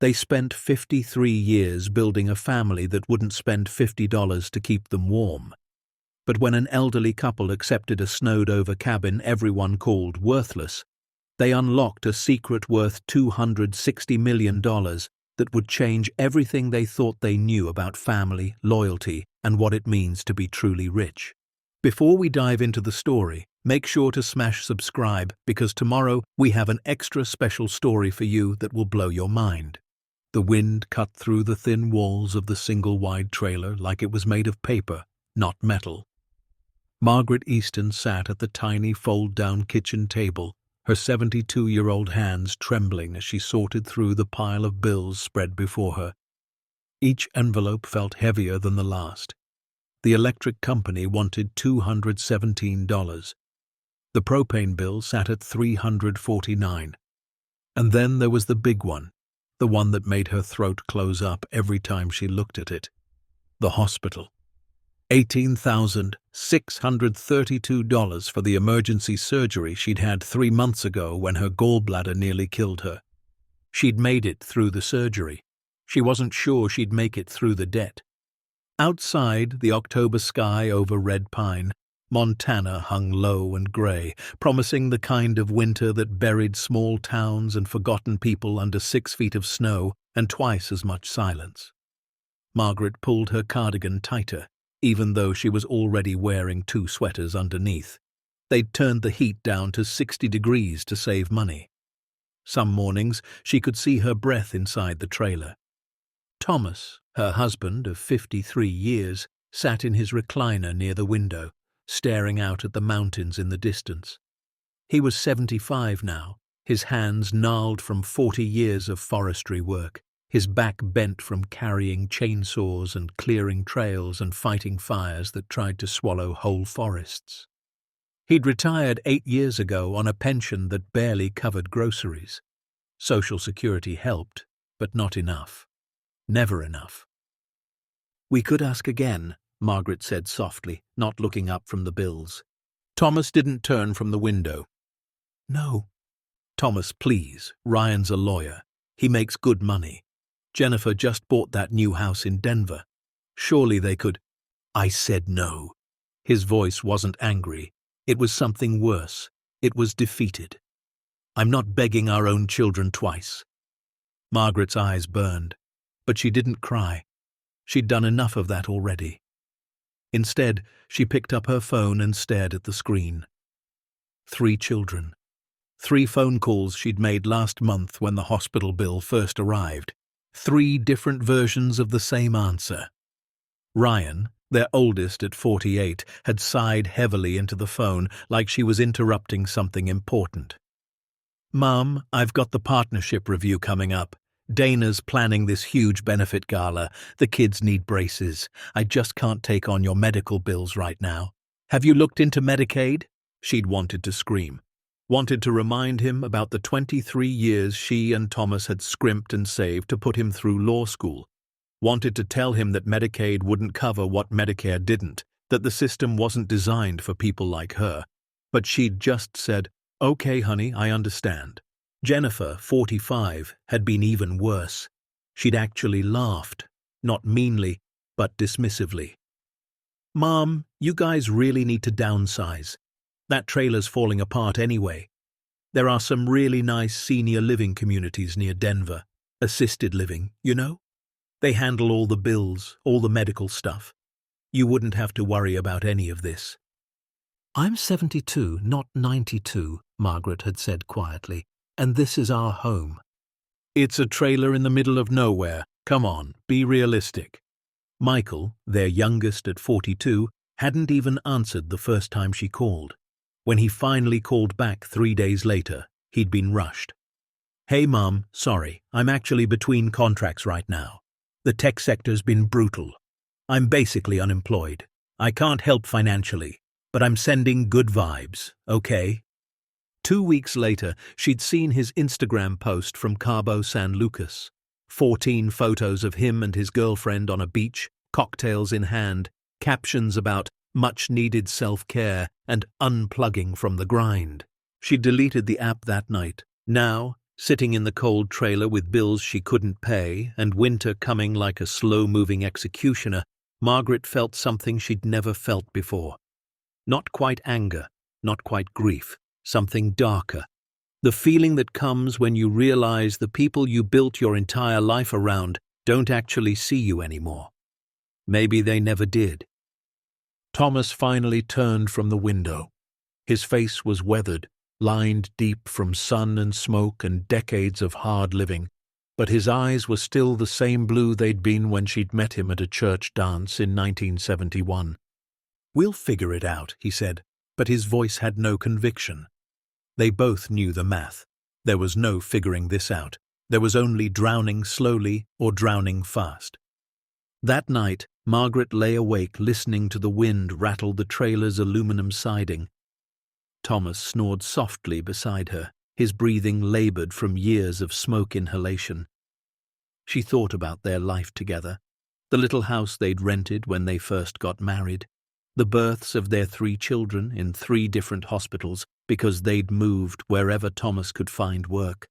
They spent 53 years building a family that wouldn't spend $50 to keep them warm. But when an elderly couple accepted a snowed-over cabin everyone called worthless, they unlocked a secret worth $260 million that would change everything they thought they knew about family, loyalty, and what it means to be truly rich. Before we dive into the story, make sure to smash subscribe because tomorrow we have an extra special story for you that will blow your mind. The wind cut through the thin walls of the single-wide trailer like it was made of paper, not metal. Margaret Easton sat at the tiny fold-down kitchen table, her 72-year-old hands trembling as she sorted through the pile of bills spread before her. Each envelope felt heavier than the last. The electric company wanted $217. The propane bill sat at $349. And then there was the big one, the one that made her throat close up every time she looked at it. The hospital. $18,632 for the emergency surgery she'd had 3 months ago when her gallbladder nearly killed her. She'd made it through the surgery. She wasn't sure she'd make it through the debt. Outside, the October sky over Red Pine, Montana hung low and grey, promising the kind of winter that buried small towns and forgotten people under 6 feet of snow and twice as much silence. Margaret pulled her cardigan tighter, even though she was already wearing 2 sweaters underneath. They'd turned the heat down to 60 degrees to save money. Some mornings she could see her breath inside the trailer. Thomas, her husband of 53 years, sat in his recliner near the window, staring out at the mountains in the distance. He was 75 now, his hands gnarled from 40 years of forestry work, his back bent from carrying chainsaws and clearing trails and fighting fires that tried to swallow whole forests. He'd retired 8 years ago on a pension that barely covered groceries. Social Security helped, but not enough. Never enough. "We could ask again," Margaret said softly, not looking up from the bills. Thomas didn't turn from the window. "No." "Thomas, please. Ryan's a lawyer. He makes good money. Jennifer just bought that new house in Denver. Surely they could—" "I said no." His voice wasn't angry. It was something worse. It was defeated. "I'm not begging our own children twice." Margaret's eyes burned, but she didn't cry. She'd done enough of that already. Instead, she picked up her phone and stared at the screen. 3 children. 3 phone calls she'd made last month when the hospital bill first arrived. 3 different versions of the same answer. Ryan, their oldest at 48, had sighed heavily into the phone like she was interrupting something important. "Mom, I've got the partnership review coming up. Dana's planning this huge benefit gala. The kids need braces. I just can't take on your medical bills right now. Have you looked into Medicaid?" She'd wanted to scream. Wanted to remind him about the 23 years she and Thomas had scrimped and saved to put him through law school. Wanted to tell him that Medicaid wouldn't cover what Medicare didn't, that the system wasn't designed for people like her. But she'd just said, "Okay, honey, I understand." Jennifer, 45, had been even worse. She'd actually laughed, not meanly, but dismissively. "Mom, you guys really need to downsize. That trailer's falling apart anyway. There are some really nice senior living communities near Denver. Assisted living, you know? They handle all the bills, all the medical stuff. You wouldn't have to worry about any of this." "I'm 72, not 92, Margaret had said quietly, "and this is our home." "It's a trailer in the middle of nowhere. Come on, be realistic." Michael, their youngest at 42, hadn't even answered the first time she called. When he finally called back 3 days later, he'd been rushed. "Hey, Mom, sorry, I'm actually between contracts right now. The tech sector's been brutal. I'm basically unemployed. I can't help financially, but I'm sending good vibes, okay?" 2 weeks later, she'd seen his Instagram post from Cabo San Lucas. 14 photos of him and his girlfriend on a beach, cocktails in hand, captions about much-needed self-care and unplugging from the grind. She deleted the app that night. Now, Sitting in the cold trailer with bills she couldn't pay and winter coming like a slow-moving executioner, Margaret felt something she'd never felt before. Not quite anger, not quite grief, something darker. The feeling that comes when you realize the people you built your entire life around don't actually see you anymore. Maybe they never did. Thomas finally turned from the window. His face was weathered, lined deep from sun and smoke and decades of hard living, but his eyes were still the same blue they'd been when she'd met him at a church dance in 1971. "We'll figure it out," he said, but his voice had no conviction. They both knew the math. There was no figuring this out. There was only drowning slowly or drowning fast. That night, Margaret lay awake listening to the wind rattle the trailer's aluminum siding. Thomas snored softly beside her, his breathing labored from years of smoke inhalation. She thought about their life together, the little house they'd rented when they first got married, the births of their 3 children in 3 different hospitals because they'd moved wherever Thomas could find work.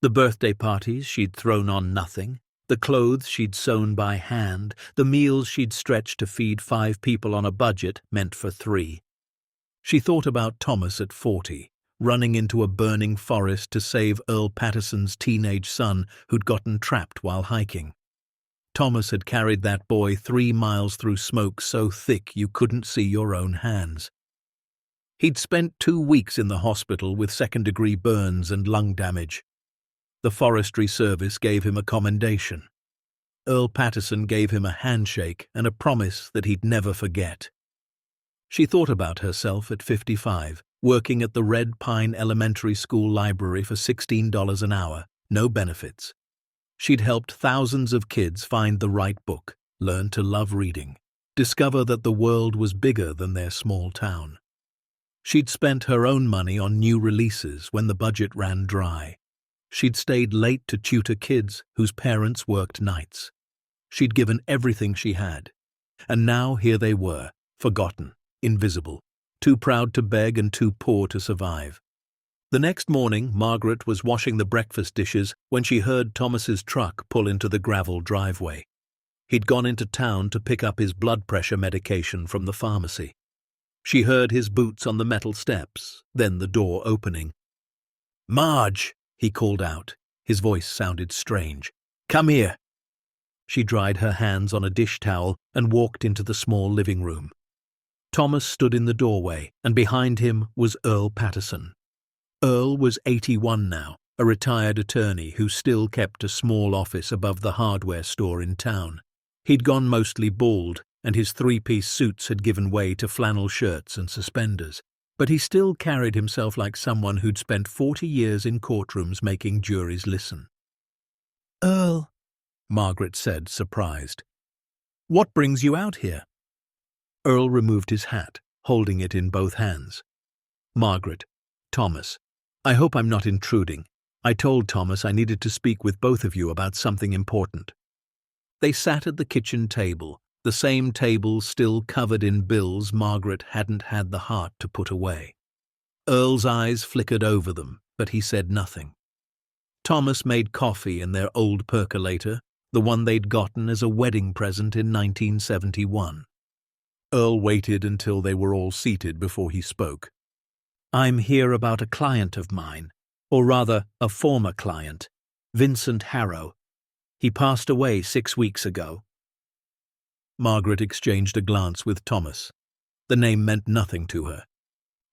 The birthday parties she'd thrown on nothing, the clothes she'd sewn by hand, the meals she'd stretched to feed 5 people on a budget meant for 3. She thought about Thomas at 40, running into a burning forest to save Earl Patterson's teenage son who'd gotten trapped while hiking. Thomas had carried that boy 3 miles through smoke so thick you couldn't see your own hands. He'd spent 2 weeks in the hospital with second-degree burns and lung damage. The Forestry Service gave him a commendation. Earl Patterson gave him a handshake and a promise that he'd never forget. She thought about herself at 55, working at the Red Pine Elementary School library for $16 an hour, no benefits. She'd helped thousands of kids find the right book, learn to love reading, discover that the world was bigger than their small town. She'd spent her own money on new releases when the budget ran dry. She'd stayed late to tutor kids whose parents worked nights. She'd given everything she had. And now here they were, forgotten, invisible, too proud to beg and too poor to survive. The next morning, Margaret was washing the breakfast dishes when she heard Thomas's truck pull into the gravel driveway. He'd gone into town to pick up his blood pressure medication from the pharmacy. She heard his boots on the metal steps, then the door opening. "Marge!" he called out. His voice sounded strange. "Come here." She dried her hands on a dish towel and walked into the small living room. Thomas stood in the doorway, and behind him was Earl Patterson. Earl was 81 now, a retired attorney who still kept a small office above the hardware store in town. He'd gone mostly bald, and his 3-piece suits had given way to flannel shirts and suspenders, but he still carried himself like someone who'd spent 40 years in courtrooms making juries listen. "Earl," Margaret said, surprised. "What brings you out here?" Earl removed his hat, holding it in both hands. "Margaret, Thomas, I hope I'm not intruding. I told Thomas I needed to speak with both of you about something important." They sat at the kitchen table, the same table still covered in bills Margaret hadn't had the heart to put away. Earl's eyes flickered over them, but he said nothing. Thomas made coffee in their old percolator, the one they'd gotten as a wedding present in 1971. Earl waited until they were all seated before he spoke. "I'm here about a client of mine, or rather a former client, Vincent Harrow. He passed away 6 weeks ago." Margaret exchanged a glance with Thomas. The name meant nothing to her.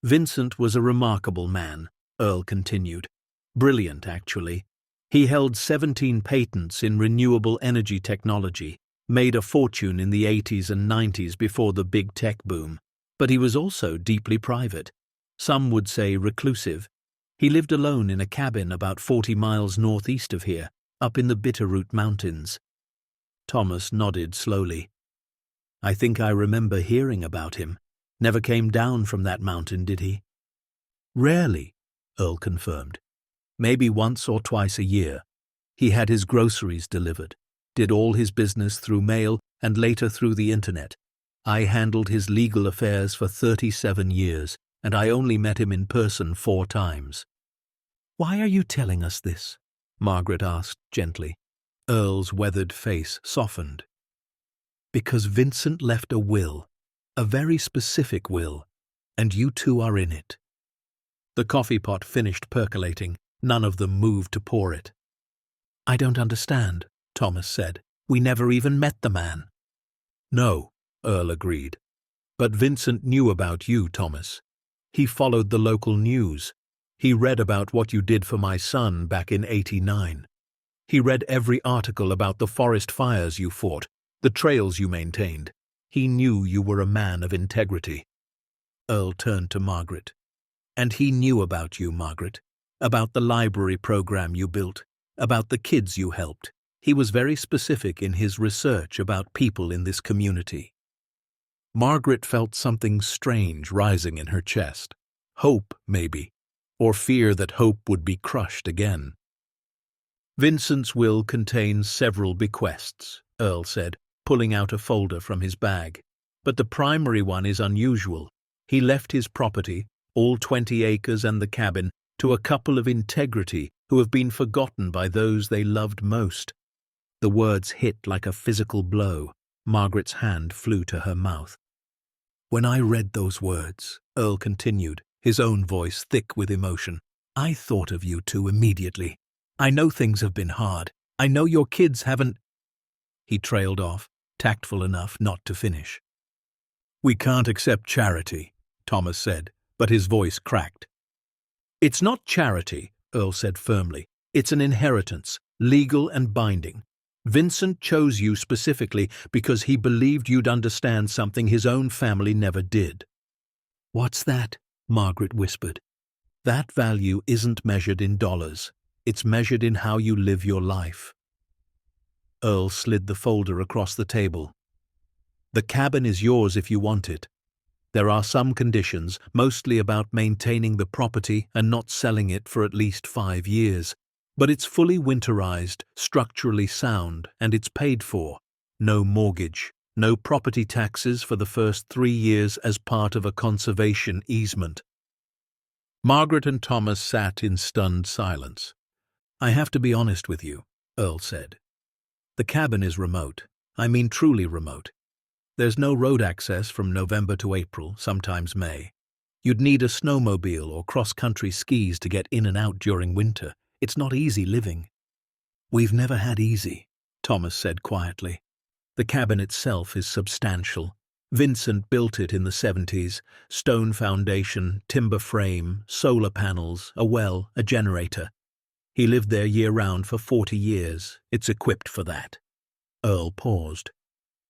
"Vincent was a remarkable man," Earl continued. "Brilliant, actually. He held 17 patents in renewable energy technology, made a fortune in the 80s and 90s before the big tech boom. But he was also deeply private. Some would say reclusive. He lived alone in a cabin about 40 miles northeast of here, up in the Bitterroot Mountains." Thomas nodded slowly. "I think I remember hearing about him. Never came down from that mountain, did he?" "Rarely," Earl confirmed. "Maybe once or twice a year. He had his groceries delivered, did all his business through mail and later through the internet. I handled his legal affairs for 37 years, and I only met him in person 4 times. "Why are you telling us this?" Margaret asked gently. Earl's weathered face softened. "Because Vincent left a will, a very specific will, and you two are in it." The coffee pot finished percolating. None of them moved to pour it. "I don't understand," Thomas said. "We never even met the man." "No," Earl agreed. "But Vincent knew about you, Thomas. He followed the local news. He read about what you did for my son back in '89. He read every article about the forest fires you fought, the trails you maintained. He knew you were a man of integrity." Earl turned to Margaret. "And he knew about you, Margaret, about the library program you built, about the kids you helped. He was very specific in his research about people in this community." Margaret felt something strange rising in her chest. Hope, maybe, or fear that hope would be crushed again. "Vincent's will contains several bequests," Earl said, pulling out a folder from his bag. "But the primary one is unusual. He left his property, all 20 acres and the cabin, to a couple of integrity who have been forgotten by those they loved most." The words hit like a physical blow. Margaret's hand flew to her mouth. "When I read those words," Earl continued, his own voice thick with emotion, "I thought of you two immediately. I know things have been hard. I know your kids haven't—" He trailed off, tactful enough not to finish. "We can't accept charity," Thomas said, but his voice cracked. "It's not charity," Earl said firmly. "It's an inheritance, legal and binding. Vincent chose you specifically because he believed you'd understand something his own family never did." "What's that?" Margaret whispered. "That value isn't measured in dollars. It's measured in how you live your life." Earl slid the folder across the table. "The cabin is yours if you want it. There are some conditions, mostly about maintaining the property and not selling it for at least 5 years. But it's fully winterized, structurally sound, and it's paid for. No mortgage, no property taxes for the first 3 years as part of a conservation easement." Margaret and Thomas sat in stunned silence. "I have to be honest with you," Earl said. "The cabin is remote. I mean truly remote. There's no road access from November to April, sometimes May. You'd need a snowmobile or cross-country skis to get in and out during winter. It's not easy living." "We've never had easy," Thomas said quietly. "The cabin itself is substantial. Vincent built it in the '70s. Stone foundation, timber frame, solar panels, a well, a generator. He lived there year-round for 40 years. It's equipped for that." Earl paused.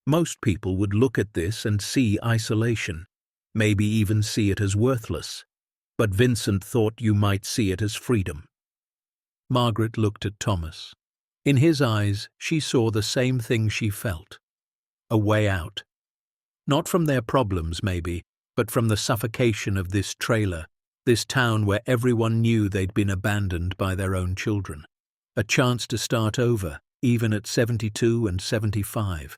"Most people would look at this and see isolation, maybe even see it as worthless. But Vincent thought you might see it as freedom." Margaret looked at Thomas. In his eyes, she saw the same thing she felt. A way out. Not from their problems, maybe, but from the suffocation of this trailer, this town where everyone knew they'd been abandoned by their own children. A chance to start over, even at 72 and 75.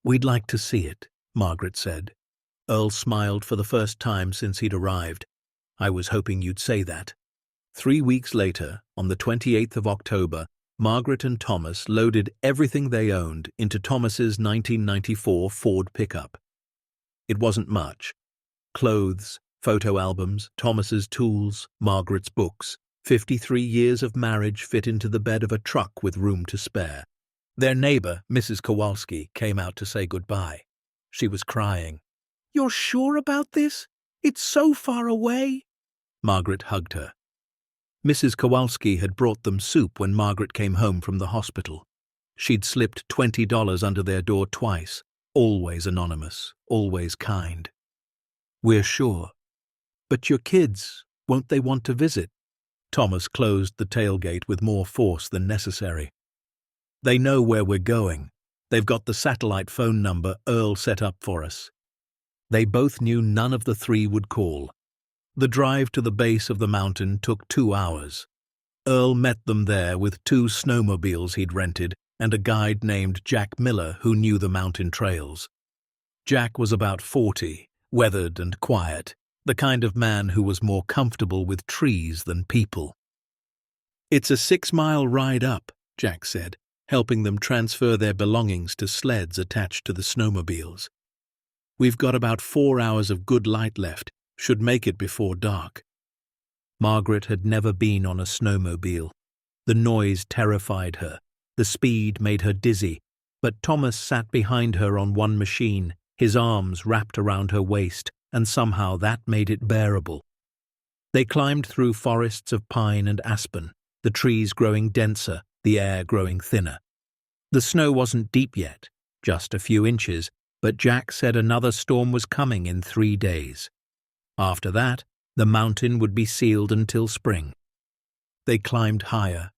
"We'd like to see it," Margaret said. Earl smiled for the first time since he'd arrived. "I was hoping you'd say that." 3 weeks later, on the 28th of October, Margaret and Thomas loaded everything they owned into Thomas's 1994 Ford pickup. It wasn't much. Clothes, photo albums, Thomas's tools, Margaret's books. 53 years of marriage fit into the bed of a truck with room to spare. Their neighbor, Mrs. Kowalski, came out to say goodbye. She was crying. "You're sure about this? It's so far away." Margaret hugged her. Mrs. Kowalski had brought them soup when Margaret came home from the hospital. She'd slipped $20 under their door twice, always anonymous, always kind. "We're sure. But your kids, won't they want to visit?" Thomas closed the tailgate with more force than necessary. "They know where we're going. They've got the satellite phone number Earl set up for us." They both knew none of the 3 would call. The drive to the base of the mountain took 2 hours. Earl met them there with 2 snowmobiles he'd rented and a guide named Jack Miller who knew the mountain trails. Jack was about 40, weathered and quiet, the kind of man who was more comfortable with trees than people. "It's a 6-mile ride up," Jack said, helping them transfer their belongings to sleds attached to the snowmobiles. "We've got about 4 hours of good light left, should make it before dark." Margaret had never been on a snowmobile. The noise terrified her. The speed made her dizzy, but Thomas sat behind her on one machine, his arms wrapped around her waist, and somehow that made it bearable. They climbed through forests of pine and aspen, the trees growing denser, the air growing thinner. The snow wasn't deep yet, just a few inches, but Jack said another storm was coming in 3 days. After that, the mountain would be sealed until spring. They climbed higher.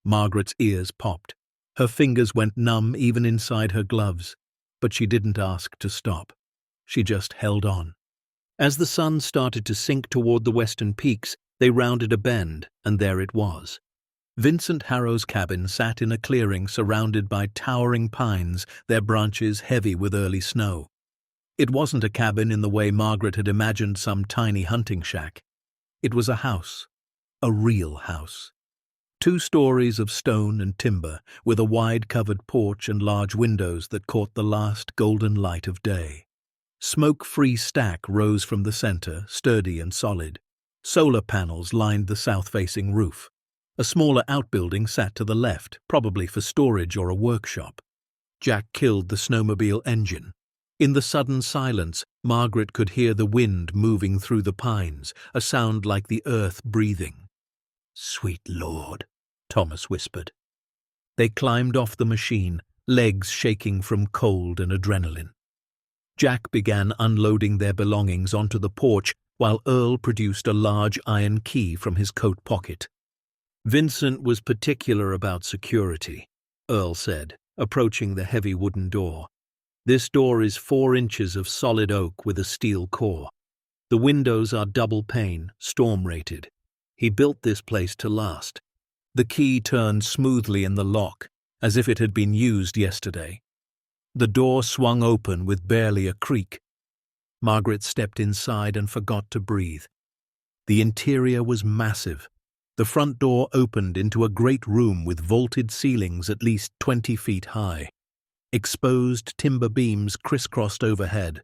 Margaret's ears popped. Her fingers went numb even inside her gloves, but she didn't ask to stop. She just held on. As the sun started to sink toward the western peaks, they rounded a bend, and there it was. Vincent Harrow's cabin sat in a clearing surrounded by towering pines, their branches heavy with early snow. It wasn't a cabin in the way Margaret had imagined some tiny hunting shack. It was a house, a real house. 2 stories of stone and timber, with a wide-covered porch and large windows that caught the last golden light of day. Smoke-free stack rose from the center, sturdy and solid. Solar panels lined the south-facing roof. A smaller outbuilding sat to the left, probably for storage or a workshop. Jack killed the snowmobile engine. In the sudden silence, Margaret could hear the wind moving through the pines, a sound like the earth breathing. "Sweet Lord," Thomas whispered. They climbed off the machine, legs shaking from cold and adrenaline. Jack began unloading their belongings onto the porch while Earl produced a large iron key from his coat pocket. "Vincent was particular about security," Earl said, approaching the heavy wooden door. "This door is 4 inches of solid oak with a steel core. The windows are double pane, storm-rated. He built this place to last." The key turned smoothly in the lock, as if it had been used yesterday. The door swung open with barely a creak. Margaret stepped inside and forgot to breathe. The interior was massive. The front door opened into a great room with vaulted ceilings at least 20 feet high. Exposed timber beams crisscrossed overhead.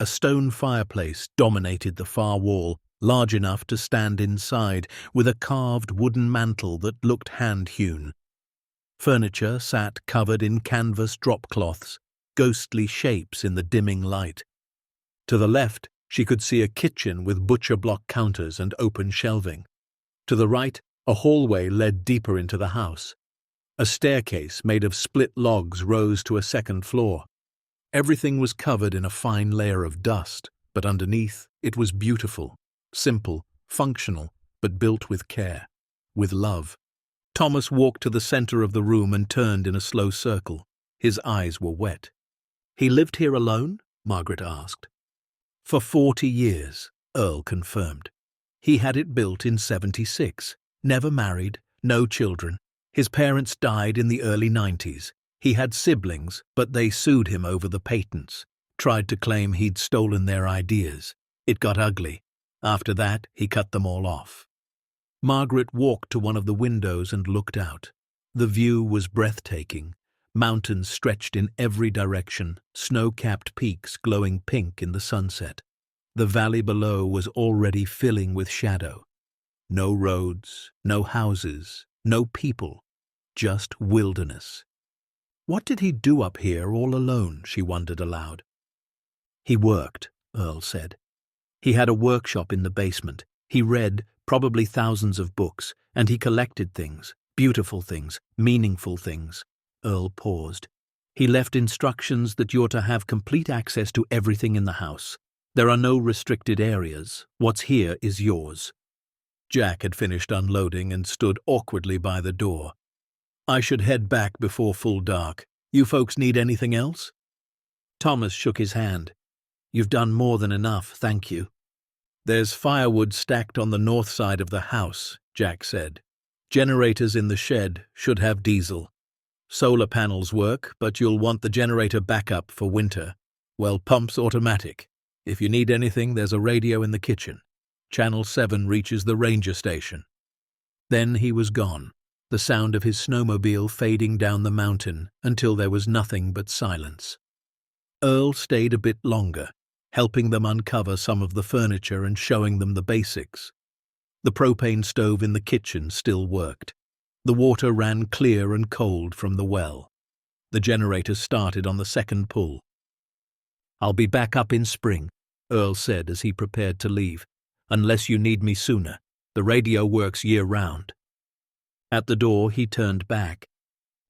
A stone fireplace dominated the far wall, large enough to stand inside, with a carved wooden mantel that looked hand-hewn. Furniture sat covered in canvas drop-cloths, ghostly shapes in the dimming light. To the left, she could see a kitchen with butcher-block counters and open shelving. To the right, a hallway led deeper into the house. A staircase made of split logs rose to a second floor. Everything was covered in a fine layer of dust, but underneath it was beautiful, simple, functional, but built with care, with love. Thomas walked to the center of the room and turned in a slow circle. His eyes were wet. "He lived here alone?" Margaret asked. "For 40 years, Earl confirmed. He had it built in 76, never married, no children. His parents died in the early 90s. He had siblings, but they sued him over the patents, tried to claim he'd stolen their ideas. It got ugly. After that, he cut them all off." Margaret walked to one of the windows and looked out. The view was breathtaking. Mountains stretched in every direction, snow-capped peaks glowing pink in the sunset. The valley below was already filling with shadow. No roads, no houses, no people, just wilderness. What did he do up here all alone, she wondered aloud. "He worked," Earl said. "He had a workshop in the basement. He read, probably thousands of books, and he collected things, beautiful things, meaningful things." Earl paused. "He left instructions that you're to have complete access to everything in the house. There are no restricted areas. What's here is yours." Jack had finished unloading and stood awkwardly by the door. "I should head back before full dark. You folks need anything else?" Thomas shook his hand. "You've done more than enough, thank you." "There's firewood stacked on the north side of the house," Jack said. "Generators in the shed should have diesel. Solar panels work, but you'll want the generator backup for winter. Well, pump's automatic. If you need anything, there's a radio in the kitchen. Channel 7 reaches the ranger station." Then he was gone. the sound of his snowmobile fading down the mountain until there was nothing but silence. Earl stayed a bit longer, helping them uncover some of the furniture and showing them the basics. The propane stove in the kitchen still worked. The water ran clear and cold from the well. The generator started on the second pull. "I'll be back up in spring," Earl said as he prepared to leave. "Unless you need me sooner. The radio works year-round." At the door, he turned back.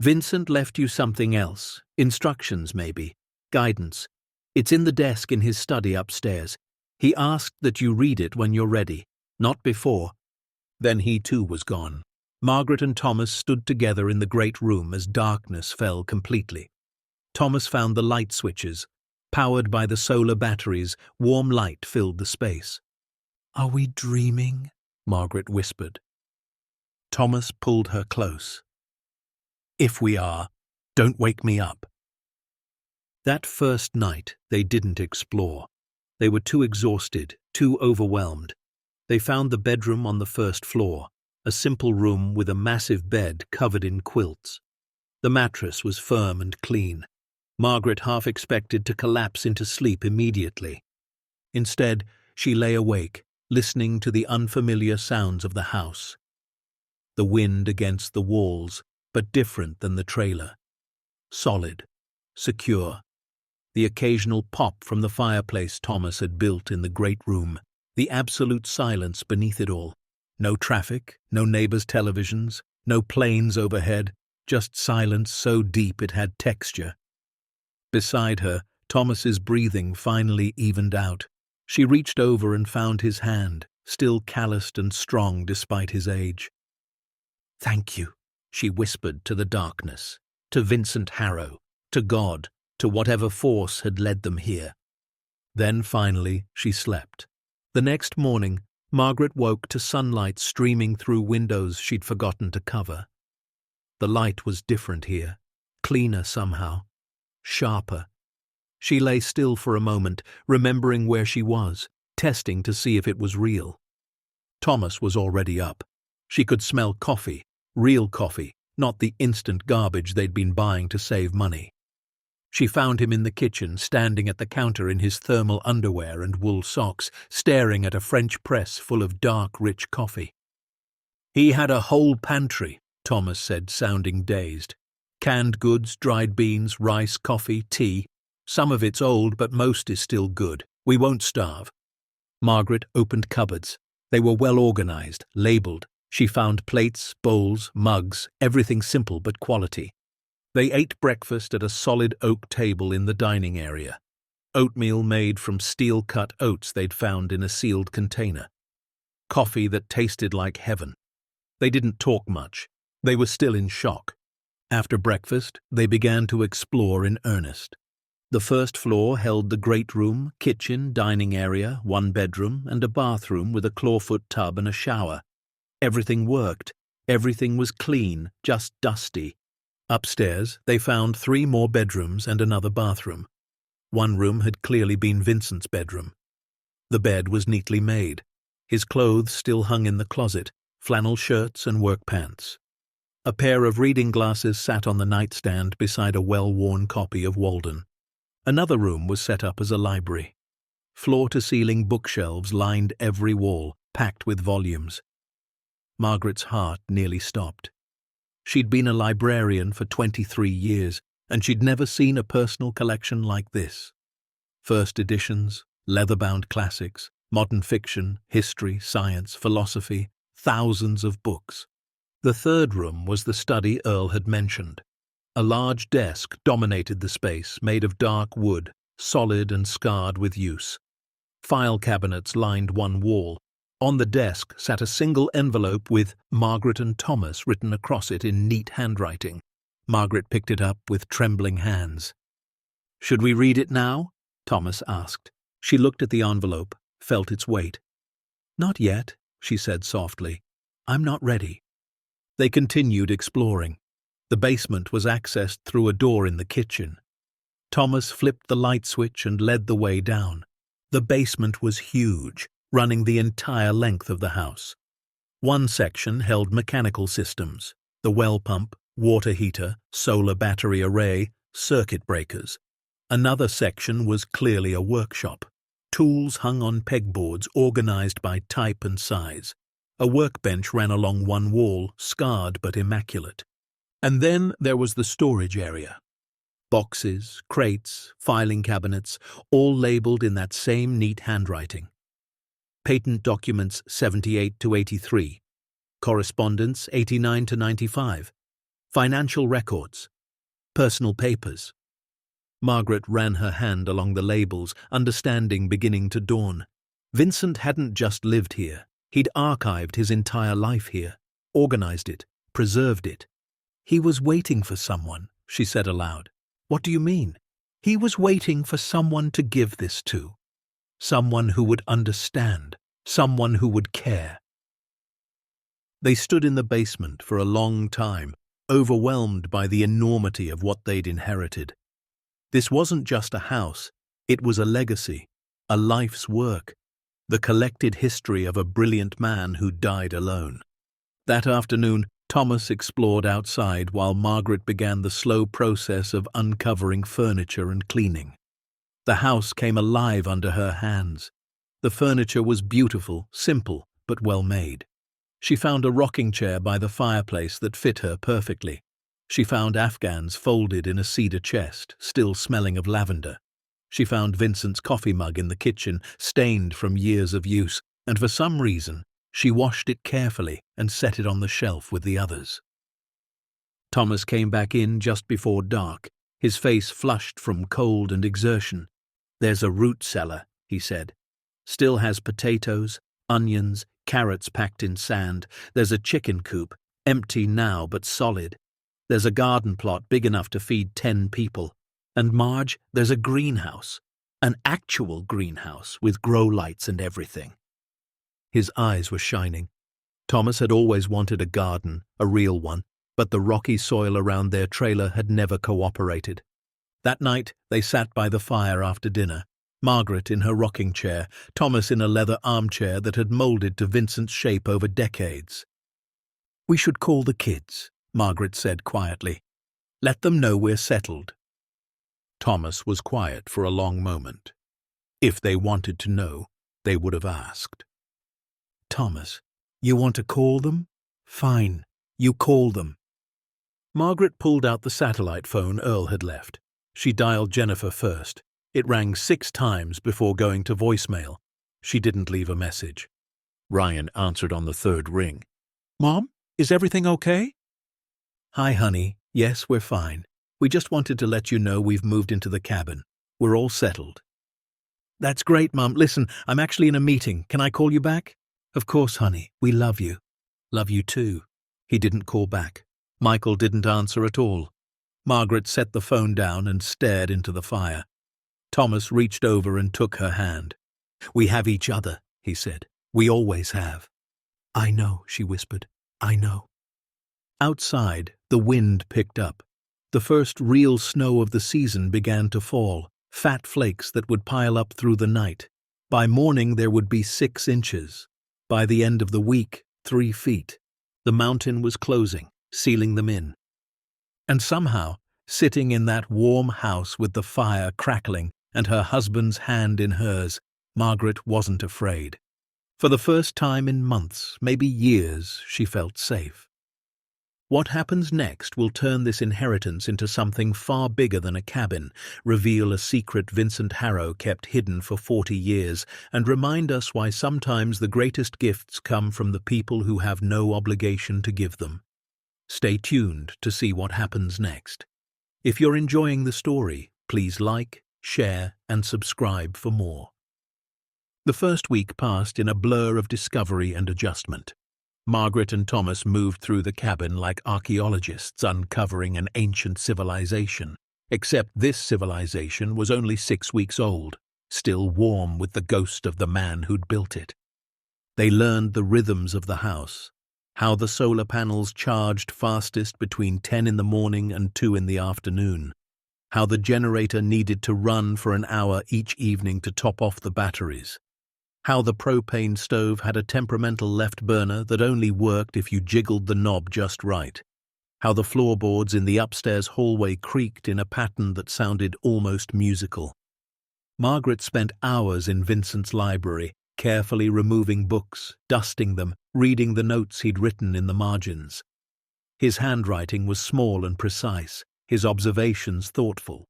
"Vincent left you something else. Instructions, maybe. Guidance. It's in the desk in his study upstairs. He asked that you read it when you're ready, not before." Then he too was gone. Margaret and Thomas stood together in the great room as darkness fell completely. Thomas found the light switches. Powered by the solar batteries, warm light filled the space. "Are we dreaming?" Margaret whispered. Thomas pulled her close. "If we are, don't wake me up." That first night, they didn't explore. They were too exhausted, too overwhelmed. They found the bedroom on the first floor, a simple room with a massive bed covered in quilts. The mattress was firm and clean. Margaret half expected to collapse into sleep immediately. Instead, she lay awake, listening to the unfamiliar sounds of the house. The wind against the walls, but different than the trailer. Solid, secure. The occasional pop from the fireplace Thomas had built in the great room. The absolute silence beneath it all. No traffic, no neighbors' televisions, no planes overhead, just silence so deep it had texture. Beside her, Thomas's breathing finally evened out. She reached over and found his hand, still calloused and strong despite his age. "Thank you," she whispered to the darkness, to Vincent Harrow, to God, to whatever force had led them here. Then finally she slept. The next morning, Margaret woke to sunlight streaming through windows she'd forgotten to cover. The light was different here, cleaner somehow. Sharper. She lay still for a moment, remembering where she was, testing to see if it was real. Thomas was already up. She could smell coffee, real coffee, not the instant garbage they'd been buying to save money. She found him in the kitchen, standing at the counter in his thermal underwear and wool socks, staring at a French press full of dark, rich coffee. "He had a whole pantry," Thomas said, sounding dazed. "Canned goods, dried beans, rice, coffee, tea. Some of it's old, but most is still good. We won't starve." Margaret opened cupboards. They were well organized, labeled. She found plates, bowls, mugs, everything simple but quality. They ate breakfast at a solid oak table in the dining area. Oatmeal made from steel-cut oats they'd found in a sealed container. Coffee that tasted like heaven. They didn't talk much. They were still in shock. After breakfast, they began to explore in earnest. The first floor held the great room, kitchen, dining area, one bedroom, and a bathroom with a clawfoot tub and a shower. Everything worked. Everything was clean, just dusty. Upstairs, they found 3 more bedrooms and another bathroom. One room had clearly been Vincent's bedroom. The bed was neatly made. His clothes still hung in the closet, flannel shirts and work pants. A pair of reading glasses sat on the nightstand beside a well-worn copy of Walden. Another room was set up as a library. Floor-to-ceiling bookshelves lined every wall, packed with volumes. Margaret's heart nearly stopped. She'd been a librarian for 23 years, and she'd never seen a personal collection like this. First editions, leather-bound classics, modern fiction, history, science, philosophy, thousands of books. The third room was the study Earl had mentioned. A large desk dominated the space, made of dark wood, solid and scarred with use. File cabinets lined one wall. On the desk sat a single envelope with Margaret and Thomas written across it in neat handwriting. Margaret picked it up with trembling hands. "Should we read it now?" Thomas asked. She looked at the envelope, felt its weight. "Not yet," she said softly. "I'm not ready." They continued exploring. The basement was accessed through a door in the kitchen. Thomas flipped the light switch and led the way down. The basement was huge, running the entire length of the house. One section held mechanical systems, The well pump, water heater, solar battery array, circuit breakers. Another section was clearly a workshop. Tools hung on pegboards organized by type and size. A workbench ran along one wall, scarred but immaculate. And then there was the storage area. Boxes, crates, filing cabinets, all labeled in that same neat handwriting. Patent documents 78 to 83. Correspondence 89 to 95. Financial records. Personal papers. Margaret ran her hand along the labels, understanding beginning to dawn. Vincent hadn't just lived here. He'd archived his entire life here, organized it, preserved it. He was waiting for someone, she said aloud. What do you mean? He was waiting for someone to give this to. Someone who would understand. Someone who would care. They stood in the basement for a long time, overwhelmed by the enormity of what they'd inherited. This wasn't just a house, it was a legacy, a life's work, the collected history of a brilliant man who died alone. That afternoon, Thomas explored outside while Margaret began the slow process of uncovering furniture and cleaning. The house came alive under her hands. The furniture was beautiful, simple, but well made. She found a rocking chair by the fireplace that fit her perfectly. She found Afghans folded in a cedar chest, still smelling of lavender. She found Vincent's coffee mug in the kitchen, stained from years of use, and for some reason, she washed it carefully and set it on the shelf with the others. Thomas came back in just before dark, his face flushed from cold and exertion. "There's a root cellar," he said. "Still has potatoes, onions, carrots packed in sand. There's a chicken coop, empty now but solid. There's a garden plot big enough to feed 10 people. And Marge, there's a greenhouse. An actual greenhouse with grow lights and everything." His eyes were shining. Thomas had always wanted a garden, a real one, but the rocky soil around their trailer had never cooperated. That night, they sat by the fire after dinner, Margaret in her rocking chair, Thomas in a leather armchair that had molded to Vincent's shape over decades. "We should call the kids," Margaret said quietly. "Let them know we're settled." Thomas was quiet for a long moment. If they wanted to know, they would have asked. "Thomas, you want to call them? Fine, you call them." Margaret pulled out the satellite phone Earl had left. She dialed Jennifer first. It rang 6 times before going to voicemail. She didn't leave a message. Ryan answered on the 3rd ring. "Mom, is everything okay?" "Hi, honey. Yes, we're fine. We just wanted to let you know we've moved into the cabin. We're all settled." "That's great, Mom. Listen, I'm actually in a meeting. Can I call you back?" "Of course, honey. We love you." "Love you too." He didn't call back. Michael didn't answer at all. Margaret set the phone down and stared into the fire. Thomas reached over and took her hand. "We have each other," he said. "We always have." "I know," she whispered. "I know." Outside, the wind picked up. The first real snow of the season began to fall, fat flakes that would pile up through the night. By morning there would be 6 inches. By the end of the week, 3 feet. The mountain was closing, sealing them in. And somehow, sitting in that warm house with the fire crackling and her husband's hand in hers, Margaret wasn't afraid. For the first time in months, maybe years, she felt safe. What happens next will turn this inheritance into something far bigger than a cabin, reveal a secret Vincent Harrow kept hidden for 40 years, and remind us why sometimes the greatest gifts come from the people who have no obligation to give them. Stay tuned to see what happens next. If you're enjoying the story, please like, share, and subscribe for more. The first week passed in a blur of discovery and adjustment. Margaret and Thomas moved through the cabin like archaeologists uncovering an ancient civilization, except this civilization was only 6 weeks old, still warm with the ghost of the man who'd built it. They learned the rhythms of the house, how the solar panels charged fastest between 10 in the morning and 2 in the afternoon, how the generator needed to run for an hour each evening to top off the batteries, how the propane stove had a temperamental left burner that only worked if you jiggled the knob just right, how the floorboards in the upstairs hallway creaked in a pattern that sounded almost musical. Margaret spent hours in Vincent's library, carefully removing books, dusting them, reading the notes he'd written in the margins. His handwriting was small and precise, his observations thoughtful.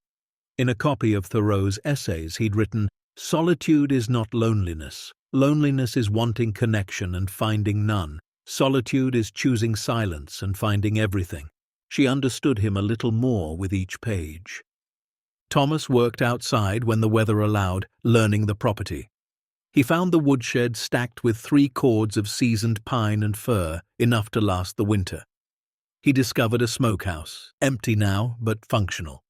In a copy of Thoreau's essays he'd written, "Solitude is not loneliness. Loneliness is wanting connection and finding none. Solitude is choosing silence and finding everything." She understood him a little more with each page. Thomas worked outside when the weather allowed, learning the property. He found the woodshed stacked with 3 cords of seasoned pine and fir, enough to last the winter. He discovered a smokehouse, empty now but functional.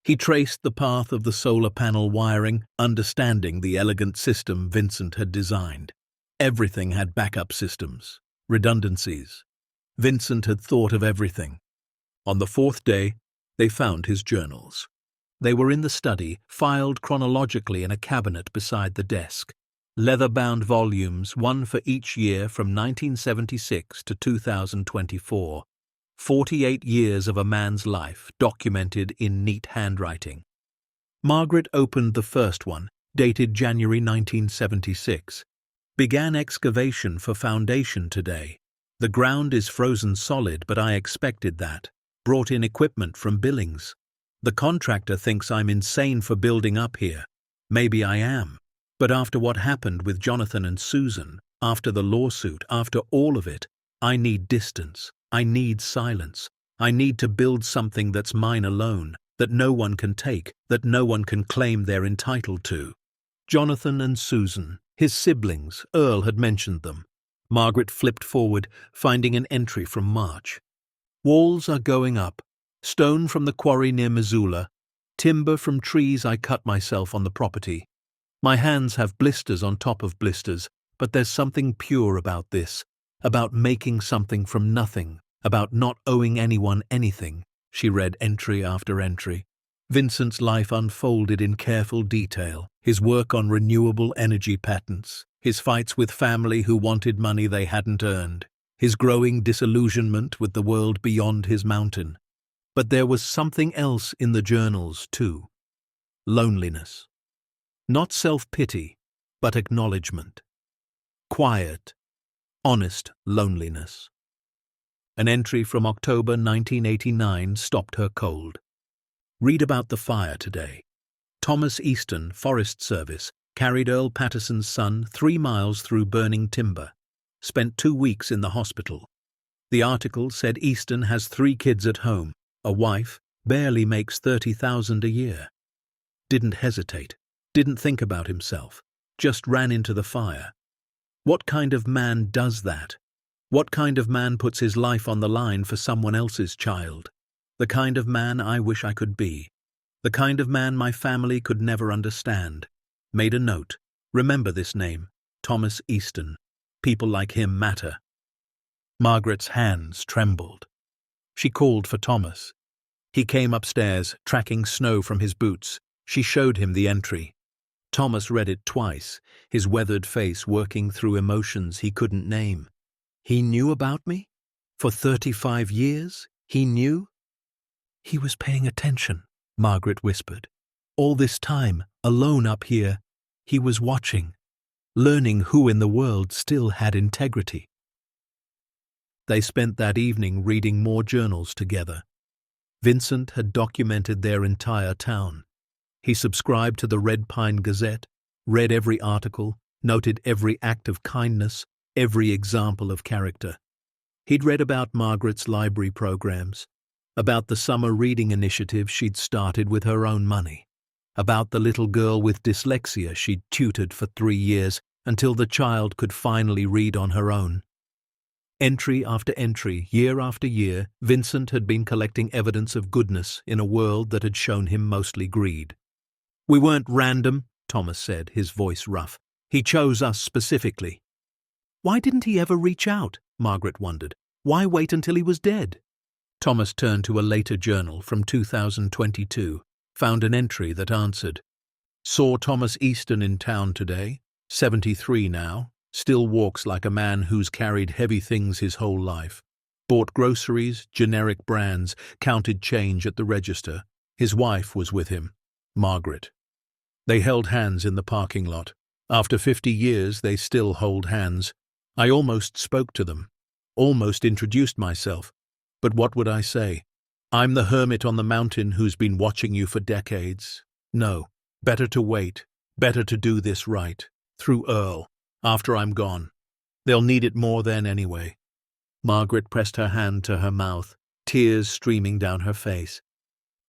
He traced the path of the solar panel wiring, understanding the elegant system Vincent had designed. Everything had backup systems, redundancies. Vincent had thought of everything. On the 4th day, they found his journals. They were in the study, filed chronologically in a cabinet beside the desk. Leather-bound volumes, one for each year from 1976 to 2024. 48 years of a man's life, documented in neat handwriting. Margaret opened the first one, dated January 1976. "Began excavation for foundation today. The ground is frozen solid, but I expected that. Brought in equipment from Billings. The contractor thinks I'm insane for building up here. Maybe I am. But after what happened with Jonathan and Susan, after the lawsuit, after all of it, I need distance. I need silence. I need to build something that's mine alone, that no one can take, that no one can claim they're entitled to." Jonathan and Susan, his siblings, Earl had mentioned them. Margaret flipped forward, finding an entry from March. "Walls are going up. Stone from the quarry near Missoula. Timber from trees I cut myself on the property. My hands have blisters on top of blisters, but there's something pure about this, about making something from nothing, about not owing anyone anything." She read entry after entry. Vincent's life unfolded in careful detail, his work on renewable energy patents, his fights with family who wanted money they hadn't earned, his growing disillusionment with the world beyond his mountain. But there was something else in the journals, too. Loneliness. Not self-pity, but acknowledgement. Quiet, honest loneliness. An entry from October 1989 stopped her cold. "Read about the fire today. Thomas Easton, Forest Service, carried Earl Patterson's son 3 miles through burning timber. Spent 2 weeks in the hospital. The article said Easton has 3 kids at home, a wife, barely makes $30,000 a year. Didn't hesitate, didn't think about himself, just ran into the fire. What kind of man does that? What kind of man puts his life on the line for someone else's child? The kind of man I wish I could be. The kind of man my family could never understand." Made a note. "Remember this name, Thomas Easton. People like him matter." Margaret's hands trembled. She called for Thomas. He came upstairs, tracking snow from his boots. She showed him the entry. Thomas read it twice, his weathered face working through emotions he couldn't name. He knew about me? For 35 years? He knew? "He was paying attention," Margaret whispered. "All this time, alone up here, he was watching, learning who in the world still had integrity." They spent that evening reading more journals together. Vincent had documented their entire town. He subscribed to the Red Pine Gazette, read every article, noted every act of kindness, every example of character. He'd read about Margaret's library programs, about the summer reading initiative she'd started with her own money, about the little girl with dyslexia she'd tutored for 3 years until the child could finally read on her own. Entry after entry, year after year, Vincent had been collecting evidence of goodness in a world that had shown him mostly greed. "We weren't random," Thomas said, his voice rough. "He chose us specifically." "Why didn't he ever reach out?" Margaret wondered. "Why wait until he was dead?" Thomas turned to a later journal from 2022, found an entry that answered. "Saw Thomas Easton in town today, 73 now, still walks like a man who's carried heavy things his whole life. Bought groceries, generic brands, counted change at the register. His wife was with him, Margaret. They held hands in the parking lot. After 50 years, they still hold hands. I almost spoke to them, almost introduced myself. But what would I say? I'm the hermit on the mountain who's been watching you for decades. No, better to wait, better to do this right, through Earl, after I'm gone. They'll need it more then anyway. Margaret pressed her hand to her mouth, tears streaming down her face.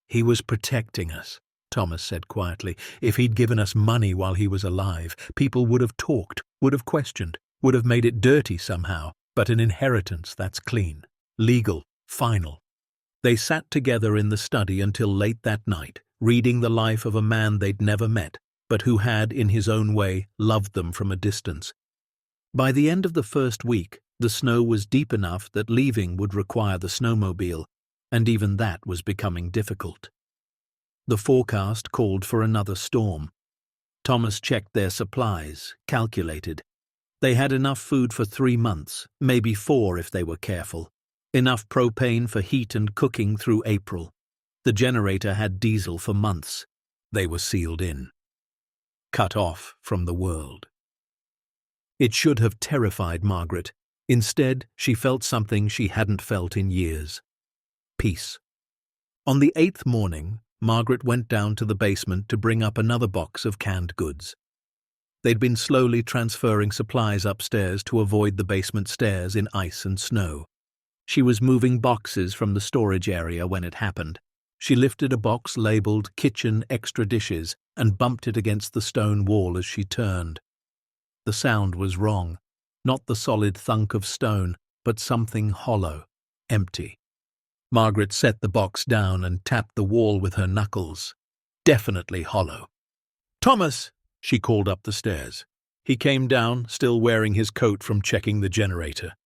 He was protecting us, Thomas said quietly. If he'd given us money while he was alive, people would have talked, would have questioned, would have made it dirty somehow. But an inheritance that's clean, legal, final. They sat together in the study until late that night, reading the life of a man they'd never met, but who had, in his own way, loved them from a distance. By the end of the first week, the snow was deep enough that leaving would require the snowmobile, and even that was becoming difficult. The forecast called for another storm. Thomas checked their supplies, calculated. They had enough food for 3 months, maybe 4 if they were careful. Enough propane for heat and cooking through April. The generator had diesel for months. They were sealed in. Cut off from the world. It should have terrified Margaret. Instead, she felt something she hadn't felt in years. Peace. On the 8th morning, Margaret went down to the basement to bring up another box of canned goods. They'd been slowly transferring supplies upstairs to avoid the basement stairs in ice and snow. She was moving boxes from the storage area when it happened. She lifted a box labeled "Kitchen Extra Dishes" and bumped it against the stone wall as she turned. The sound was wrong. Not the solid thunk of stone, but something hollow, empty. Margaret set the box down and tapped the wall with her knuckles. Definitely hollow. "Thomas!" she called up the stairs. He came down, still wearing his coat from checking the generator.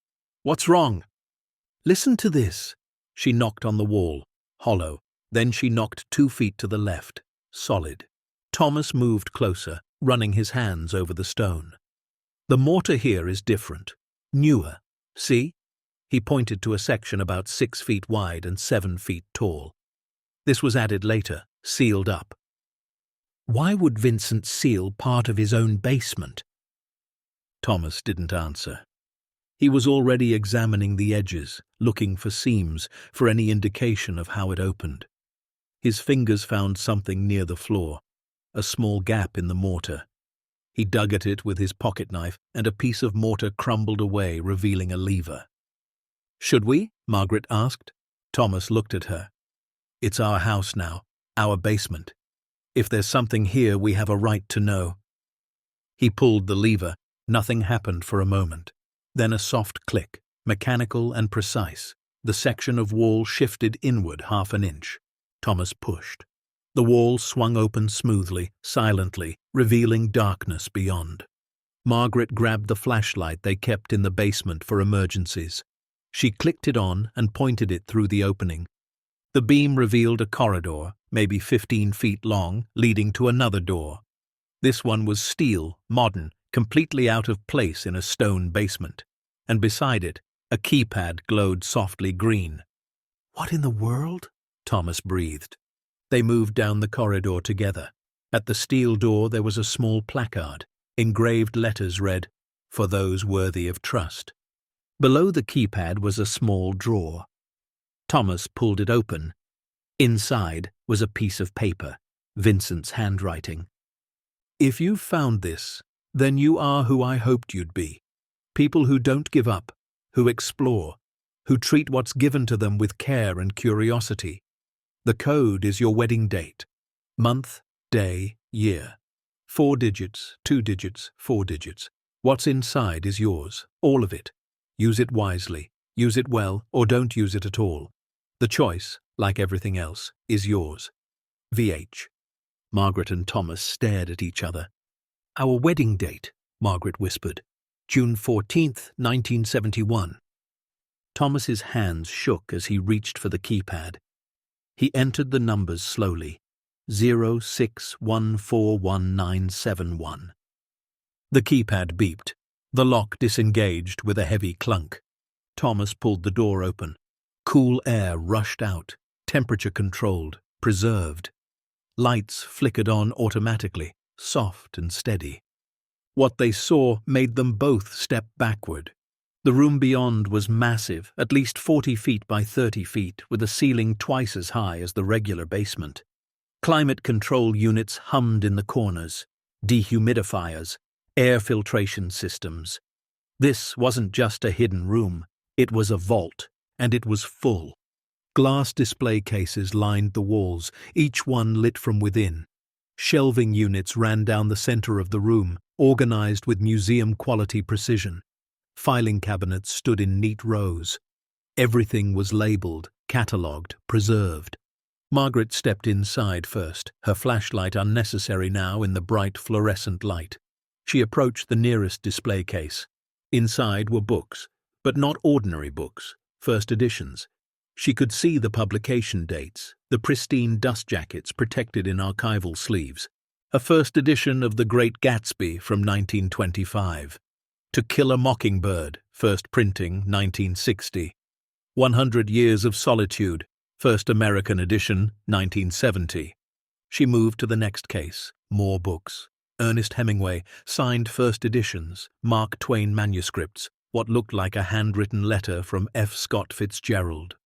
"What's wrong?" "Listen to this." She knocked on the wall, hollow. Then she knocked 2 feet to the left, solid. Thomas moved closer, running his hands over the stone. "The mortar here is different, newer. See?" He pointed to a section about 6 feet wide and 7 feet tall. This was added later, sealed up. Why would Vincent seal part of his own basement? Thomas didn't answer. He was already examining the edges, looking for seams, for any indication of how it opened. His fingers found something near the floor, a small gap in the mortar. He dug at it with his pocket knife, and a piece of mortar crumbled away, revealing a lever. "Should we?" Margaret asked. Thomas looked at her. "It's our house now, our basement. If there's something here, we have a right to know." He pulled the lever. Nothing happened for a moment. Then a soft click, mechanical and precise. The section of wall shifted inward 1/2 inch. Thomas pushed. The wall swung open smoothly, silently, revealing darkness beyond. Margaret grabbed the flashlight they kept in the basement for emergencies. She clicked it on and pointed it through the opening. The beam revealed a corridor, maybe 15 feet long, leading to another door. This one was steel, modern, completely out of place in a stone basement. And beside it, a keypad glowed softly green. "What in the world?" Thomas breathed. They moved down the corridor together. At the steel door there was a small placard. Engraved letters read, "For those worthy of trust." Below the keypad was a small drawer. Thomas pulled it open. Inside was a piece of paper, Vincent's handwriting. "If you've found this, then you are who I hoped you'd be. People who don't give up, who explore, who treat what's given to them with care and curiosity. The code is your wedding date. Month, day, year. 4 digits, 2 digits, 4 digits. What's inside is yours, all of it. Use it wisely, use it well, or don't use it at all. The choice, like everything else, is yours. VH." Margaret and Thomas stared at each other. "Our wedding date," Margaret whispered. "June 14th, 1971. Thomas's hands shook as he reached for the keypad. He entered the numbers slowly. 06141971. The keypad beeped. The lock disengaged with a heavy clunk. Thomas pulled the door open. Cool air rushed out, temperature controlled, preserved. Lights flickered on automatically, soft and steady. What they saw made them both step backward. The room beyond was massive, at least 40 feet by 30 feet, with a ceiling twice as high as the regular basement. Climate control units hummed in the corners, dehumidifiers, air filtration systems. This wasn't just a hidden room, it was a vault, and it was full. Glass display cases lined the walls, each one lit from within. Shelving units ran down the center of the room, organized with museum-quality precision. Filing cabinets stood in neat rows. Everything was labeled, catalogued, preserved. Margaret stepped inside first, her flashlight unnecessary now in the bright fluorescent light. She approached the nearest display case. Inside were books, but not ordinary books, first editions. She could see the publication dates, the pristine dust jackets protected in archival sleeves. A first edition of The Great Gatsby from 1925. To Kill a Mockingbird, first printing 1960. 100 Years of Solitude, first American edition 1970. She moved to the next case, more books. Ernest Hemingway, signed first editions, Mark Twain manuscripts, what looked like a handwritten letter from F. Scott Fitzgerald.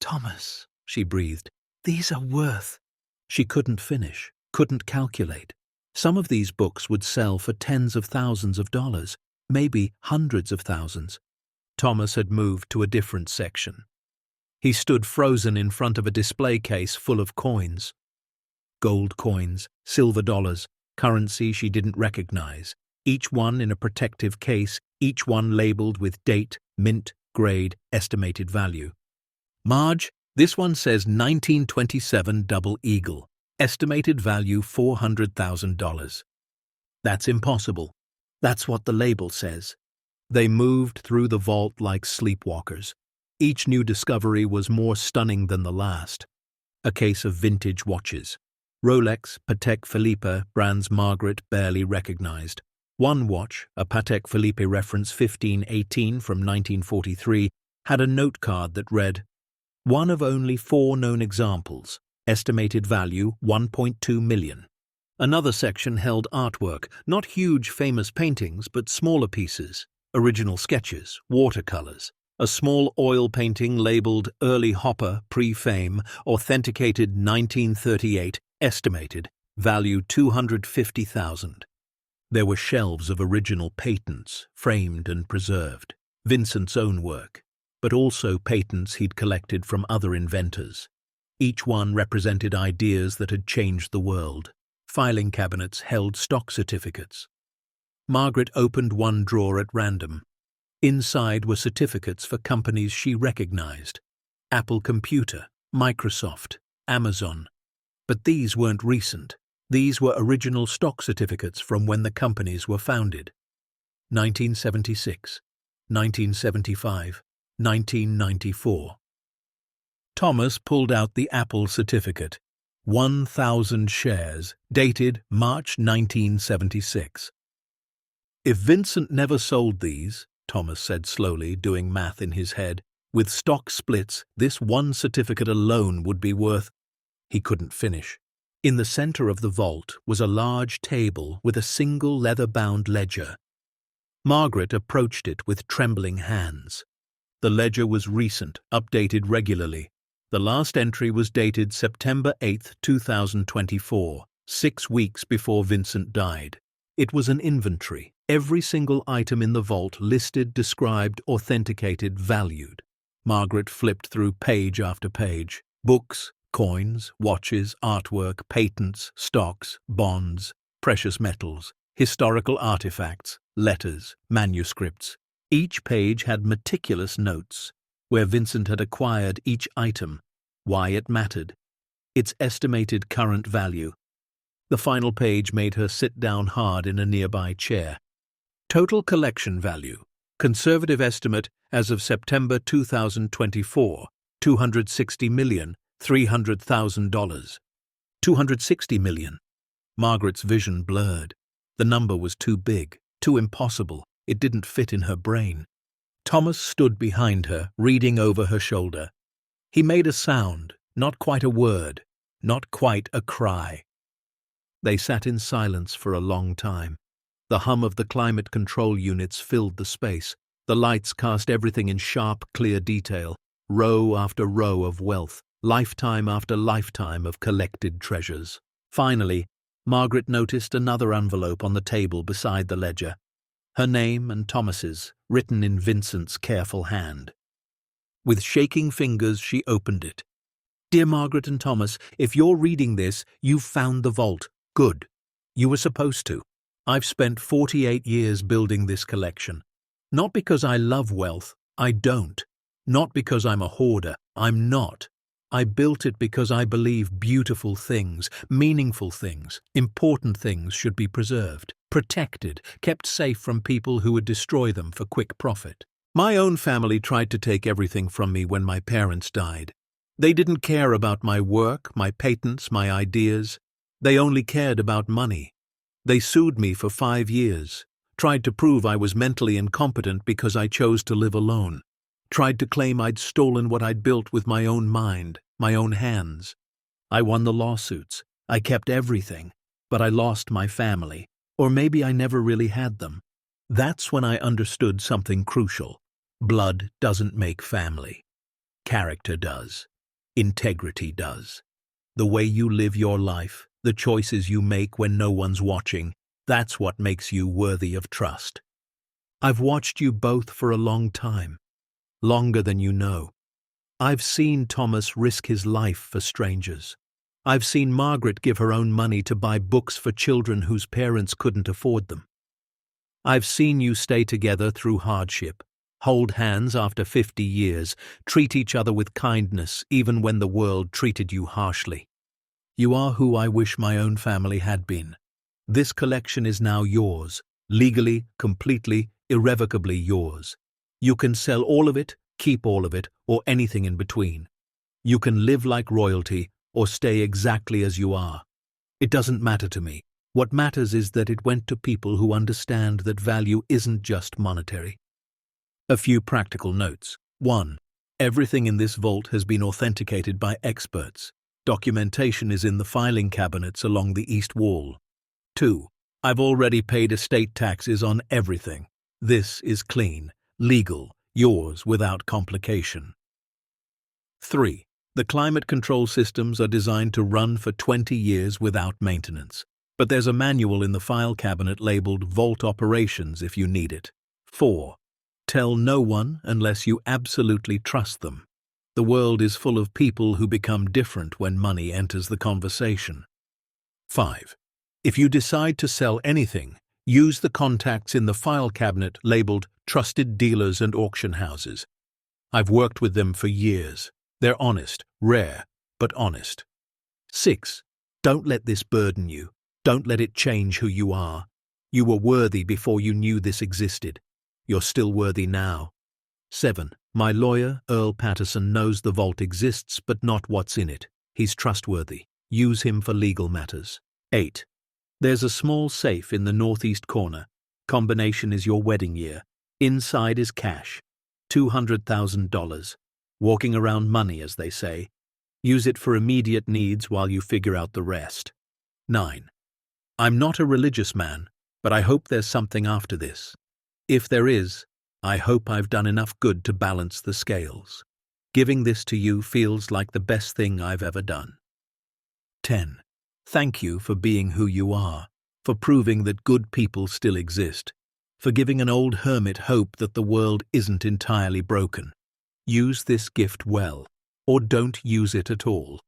"Thomas," she breathed, "these are worth—" She couldn't finish, couldn't calculate. Some of these books would sell for tens of thousands of dollars, maybe hundreds of thousands. Thomas had moved to a different section. He stood frozen in front of a display case full of coins. Gold coins, silver dollars, currency she didn't recognize, each one in a protective case, each one labeled with date, mint, grade, estimated value. "Marge, this one says 1927 Double Eagle, estimated value $400,000. "That's impossible. That's what the label says." They moved through the vault like sleepwalkers. Each new discovery was more stunning than the last. A case of vintage watches. Rolex, Patek Philippe, brands Margaret barely recognized. One watch, a Patek Philippe reference 1518 from 1943, had a note card that read, "One of only 4 known examples, estimated value $1.2 million. Another section held artwork, not huge famous paintings, but smaller pieces, original sketches, watercolors. A small oil painting labeled Early Hopper, Pre-Fame, authenticated 1938, estimated, value $250,000. There were shelves of original patents, framed and preserved, Vincent's own work, but also patents he'd collected from other inventors. Each one represented ideas that had changed the world. Filing cabinets held stock certificates. Margaret opened one drawer at random. Inside were certificates for companies she recognized. Apple Computer, Microsoft, Amazon. But these weren't recent. These were original stock certificates from when the companies were founded. 1976, 1975, 1994. Thomas pulled out the Apple certificate. 1,000 shares, dated March 1976. "If Vincent never sold these," Thomas said slowly, doing math in his head, "with stock splits, this one certificate alone would be worth—" He couldn't finish. In the center of the vault was a large table with a single leather-bound ledger. Margaret approached it with trembling hands. The ledger was recent, updated regularly. The last entry was dated September 8, 2024, 6 weeks before Vincent died. It was an inventory. Every single item in the vault listed, described, authenticated, valued. Margaret flipped through page after page. Books, coins, watches, artwork, patents, stocks, bonds, precious metals, historical artifacts, letters, manuscripts. Each page had meticulous notes, where Vincent had acquired each item, why it mattered, its estimated current value. The final page made her sit down hard in a nearby chair. Total collection value, conservative estimate as of September 2024, $260,300,000. $260 million. Margaret's vision blurred. The number was too big, too impossible. It didn't fit in her brain. Thomas stood behind her, reading over her shoulder. He made a sound, not quite a word, not quite a cry. They sat in silence for a long time. The hum of the climate control units filled the space. The lights cast everything in sharp, clear detail, row after row of wealth, lifetime after lifetime of collected treasures. Finally, Margaret noticed another envelope on the table beside the ledger. Her name and Thomas's, written in Vincent's careful hand. With shaking fingers, she opened it. "Dear Margaret and Thomas, if you're reading this, you've found the vault. Good. You were supposed to. I've spent 48 years building this collection. Not because I love wealth, I don't. Not because I'm a hoarder, I'm not. I built it because I believe beautiful things, meaningful things, important things should be preserved, protected, kept safe from people who would destroy them for quick profit. My own family tried to take everything from me when my parents died. They didn't care about my work, my patents, my ideas. They only cared about money. They sued me for 5 years, tried to prove I was mentally incompetent because I chose to live alone, tried to claim I'd stolen what I'd built with my own mind, my own hands. I won the lawsuits. I kept everything, but I lost my family, or maybe I never really had them. That's when I understood something crucial. Blood doesn't make family. Character does. Integrity does. The way you live your life, the choices you make when no one's watching, that's what makes you worthy of trust. I've watched you both for a long time, longer than you know. I've seen Thomas risk his life for strangers. I've seen Margaret give her own money to buy books for children whose parents couldn't afford them. I've seen you stay together through hardship, hold hands after 50 years, treat each other with kindness even when the world treated you harshly. You are who I wish my own family had been. This collection is now yours, legally, completely, irrevocably yours. You can sell all of it, keep all of it, or anything in between. You can live like royalty or stay exactly as you are. It doesn't matter to me. What matters is that it went to people who understand that value isn't just monetary. A few practical notes. 1. Everything in this vault has been authenticated by experts. Documentation is in the filing cabinets along the east wall. 2. I've already paid estate taxes on everything. This is clean, legal, yours without complication. 3. The climate control systems are designed to run for 20 years without maintenance. But there's a manual in the file cabinet labeled Vault Operations if you need it. 4. Tell no one unless you absolutely trust them. The world is full of people who become different when money enters the conversation. 5. If you decide to sell anything, use the contacts in the file cabinet labeled Trusted Dealers and Auction Houses. I've worked with them for years. They're honest, rare, but honest. 6. Don't let this burden you. Don't let it change who you are. You were worthy before you knew this existed. You're still worthy now. 7. My lawyer, Earl Patterson, knows the vault exists but not what's in it. He's trustworthy. Use him for legal matters. 8. There's a small safe in the northeast corner. Combination is your wedding year. Inside is cash. $200,000. Walking around money, as they say. Use it for immediate needs while you figure out the rest. 9. I'm not a religious man, but I hope there's something after this. If there is, I hope I've done enough good to balance the scales. Giving this to you feels like the best thing I've ever done. 10. Thank you for being who you are, for proving that good people still exist, for giving an old hermit hope that the world isn't entirely broken. Use this gift well, or don't use it at all.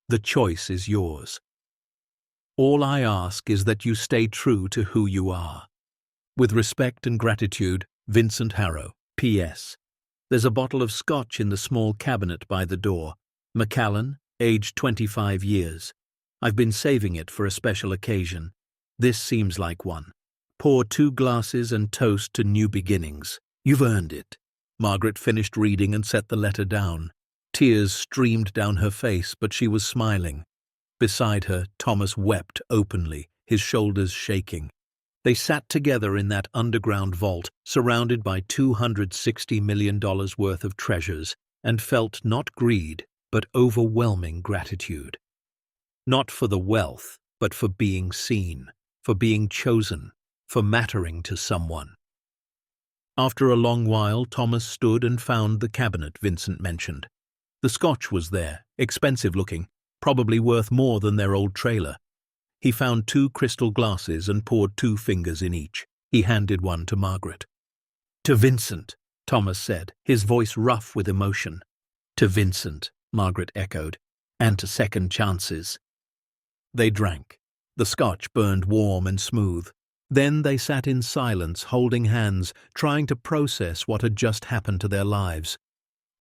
The choice is yours. All I ask is that you stay true to who you are. With respect and gratitude, Vincent Harrow. P.S. There's a bottle of scotch in the small cabinet by the door. Macallan, aged 25 years. I've been saving it for a special occasion. This seems like one. Pour 2 glasses and toast to new beginnings. You've earned it. Margaret finished reading and set the letter down. Tears streamed down her face, but she was smiling. Beside her, Thomas wept openly, his shoulders shaking. They sat together in that underground vault, surrounded by $260 million worth of treasures, and felt not greed, but overwhelming gratitude. Not for the wealth, but for being seen, for being chosen, for mattering to someone. After a long while, Thomas stood and found the cabinet Vincent mentioned. The scotch was there, expensive looking, probably worth more than their old trailer. He found 2 crystal glasses and poured 2 fingers in each. He handed one to Margaret. "To Vincent," Thomas said, his voice rough with emotion. "To Vincent," Margaret echoed, "and to second chances." They drank. The scotch burned warm and smooth. Then they sat in silence, holding hands, trying to process what had just happened to their lives.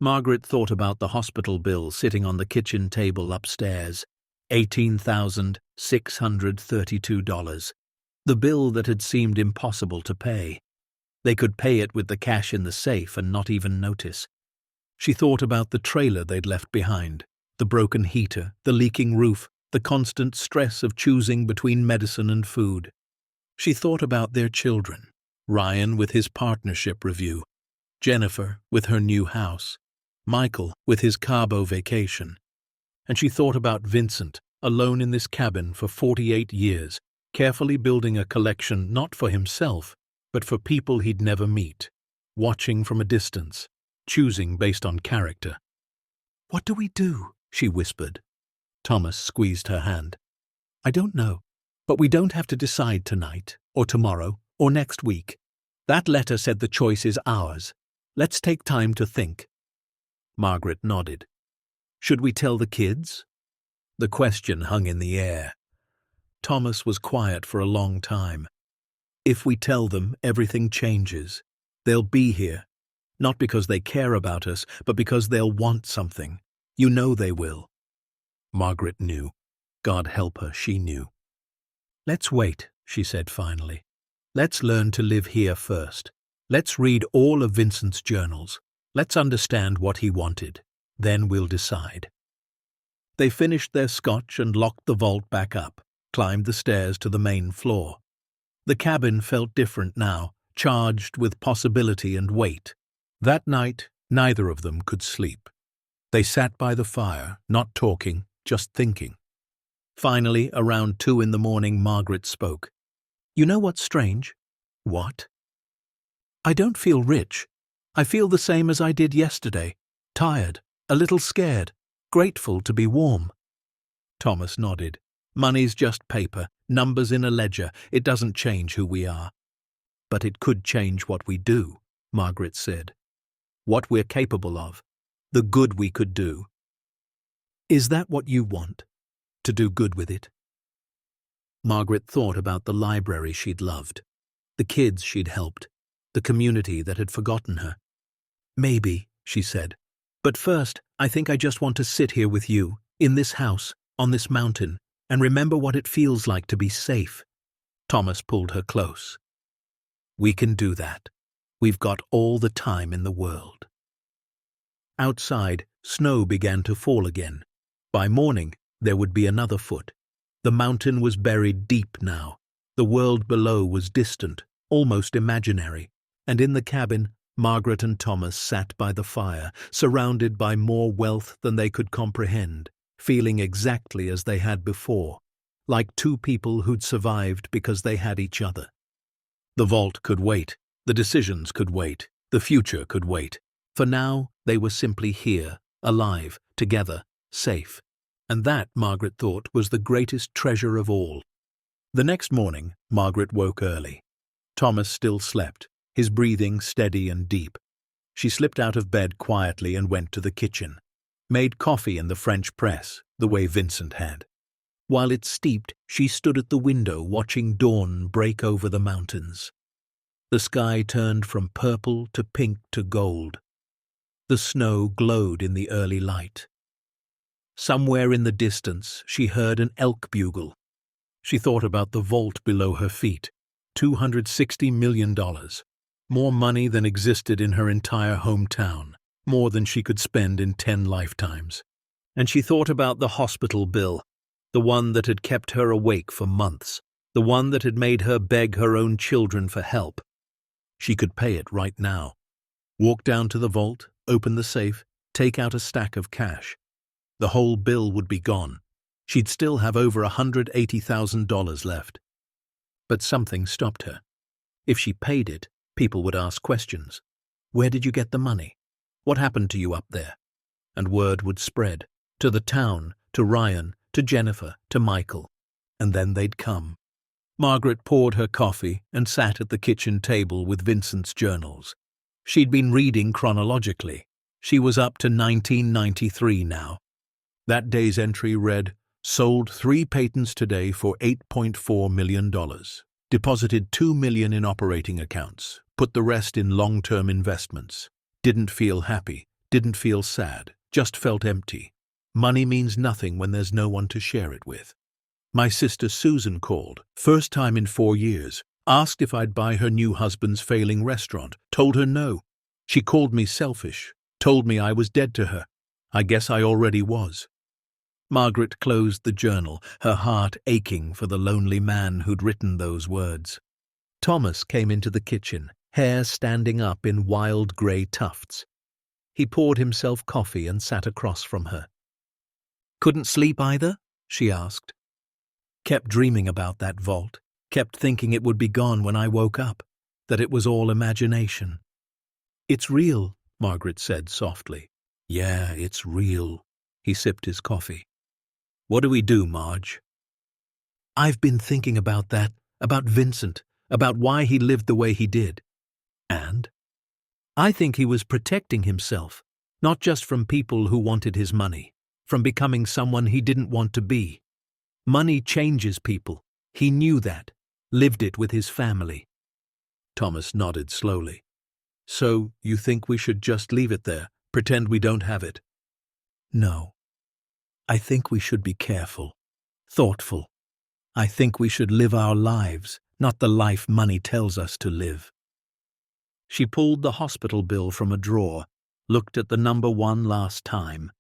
Margaret thought about the hospital bill sitting on the kitchen table upstairs. $18,632. The bill that had seemed impossible to pay. They could pay it with the cash in the safe and not even notice. She thought about the trailer they'd left behind, the broken heater, the leaking roof, the constant stress of choosing between medicine and food. She thought about their children, Ryan with his partnership review, Jennifer with her new house, Michael with his Cabo vacation. And she thought about Vincent, alone in this cabin for 48 years, carefully building a collection not for himself, but for people he'd never meet, watching from a distance, choosing based on character. "What do we do?" she whispered. Thomas squeezed her hand. "I don't know, but we don't have to decide tonight, or tomorrow, or next week. That letter said the choice is ours. Let's take time to think." Margaret nodded. "Should we tell the kids?" The question hung in the air. Thomas was quiet for a long time. "If we tell them, everything changes. They'll be here, not because they care about us, but because they'll want something. You know they will." Margaret knew. God help her, she knew. "Let's wait," she said finally. "Let's learn to live here first. Let's read all of Vincent's journals. Let's understand what he wanted. Then we'll decide." They finished their scotch and locked the vault back up, climbed the stairs to the main floor. The cabin felt different now, charged with possibility and weight. That night, neither of them could sleep. They sat by the fire, not talking, just thinking. Finally, around 2 in the morning, Margaret spoke. "You know what's strange?" "What?" "I don't feel rich. I feel the same as I did yesterday. Tired, a little scared, grateful to be warm." Thomas nodded. "Money's just paper, numbers in a ledger. It doesn't change who we are." "But it could change what we do," Margaret said. "What we're capable of. The good we could do. Is that what you want? To do good with it?" Margaret thought about the library she'd loved, the kids she'd helped, the community that had forgotten her. "Maybe," she said. "But first, I think I just want to sit here with you, in this house, on this mountain, and remember what it feels like to be safe." Thomas pulled her close. "We can do that. We've got all the time in the world." Outside, snow began to fall again. By morning, there would be another foot. The mountain was buried deep now. The world below was distant, almost imaginary, and in the cabin, Margaret and Thomas sat by the fire, surrounded by more wealth than they could comprehend, feeling exactly as they had before, like 2 people who'd survived because they had each other. The vault could wait, the decisions could wait, the future could wait. For now, they were simply here, alive, together, safe. And that, Margaret thought, was the greatest treasure of all. The next morning, Margaret woke early. Thomas still slept, his breathing steady and deep. She slipped out of bed quietly and went to the kitchen, made coffee in the French press, the way Vincent had. While it steeped, she stood at the window watching dawn break over the mountains. The sky turned from purple to pink to gold. The snow glowed in the early light. Somewhere in the distance, she heard an elk bugle. She thought about the vault below her feet, $260 million. More money than existed in her entire hometown, more than she could spend in 10 lifetimes. And she thought about the hospital bill, the one that had kept her awake for months, the one that had made her beg her own children for help. She could pay it right now. Walk down to the vault, open the safe, take out a stack of cash. The whole bill would be gone. She'd still have over $180,000 left. But something stopped her. If she paid it, people would ask questions. Where did you get the money? What happened to you up there? And word would spread. To the town, to Ryan, to Jennifer, to Michael. And then they'd come. Margaret poured her coffee and sat at the kitchen table with Vincent's journals. She'd been reading chronologically. She was up to 1993 now. That day's entry read, sold 3 patents today for $8.4 million. Deposited $2 million in operating accounts. Put the rest in long-term investments. Didn't feel happy. Didn't feel sad. Just felt empty. Money means nothing when there's no one to share it with. My sister Susan called, first time in 4 years. Asked if I'd buy her new husband's failing restaurant. Told her no. She called me selfish. Told me I was dead to her. I guess I already was. Margaret closed the journal, her heart aching for the lonely man who'd written those words. Thomas came into the kitchen, hair standing up in wild grey tufts. He poured himself coffee and sat across from her. Couldn't sleep either? She asked. Kept dreaming about that vault. Kept thinking it would be gone when I woke up, that it was all imagination. It's real, Margaret said softly. Yeah, it's real. He sipped his coffee. What do we do, Marge? I've been thinking about that, about Vincent, about why he lived the way he did. And? I think he was protecting himself, not just from people who wanted his money, from becoming someone he didn't want to be. Money changes people. He knew that, lived it with his family. Thomas nodded slowly. So, you think we should just leave it there, pretend we don't have it? No. I think we should be careful, thoughtful. I think we should live our lives, not the life money tells us to live. She pulled the hospital bill from a drawer, looked at the number one last time.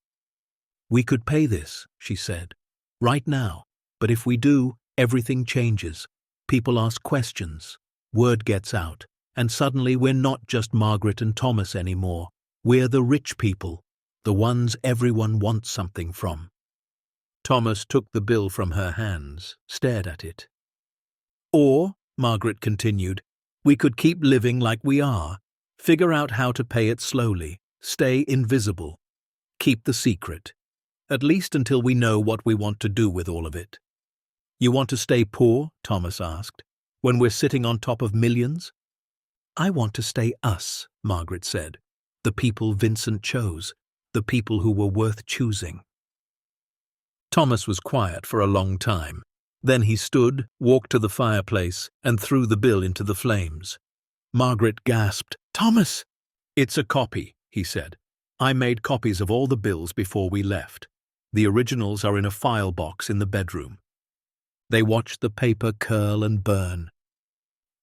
We could pay this, she said, right now, but if we do, everything changes. People ask questions, word gets out, and suddenly we're not just Margaret and Thomas anymore. We're the rich people, the ones everyone wants something from. Thomas took the bill from her hands, stared at it. Or, Margaret continued, we could keep living like we are, figure out how to pay it slowly, stay invisible, keep the secret, at least until we know what we want to do with all of it. You want to stay poor, Thomas asked, when we're sitting on top of millions? I want to stay us, Margaret said, the people Vincent chose, the people who were worth choosing. Thomas was quiet for a long time. Then he stood, walked to the fireplace, and threw the bill into the flames. Margaret gasped, Thomas! It's a copy, he said. I made copies of all the bills before we left. The originals are in a file box in the bedroom. They watched the paper curl and burn.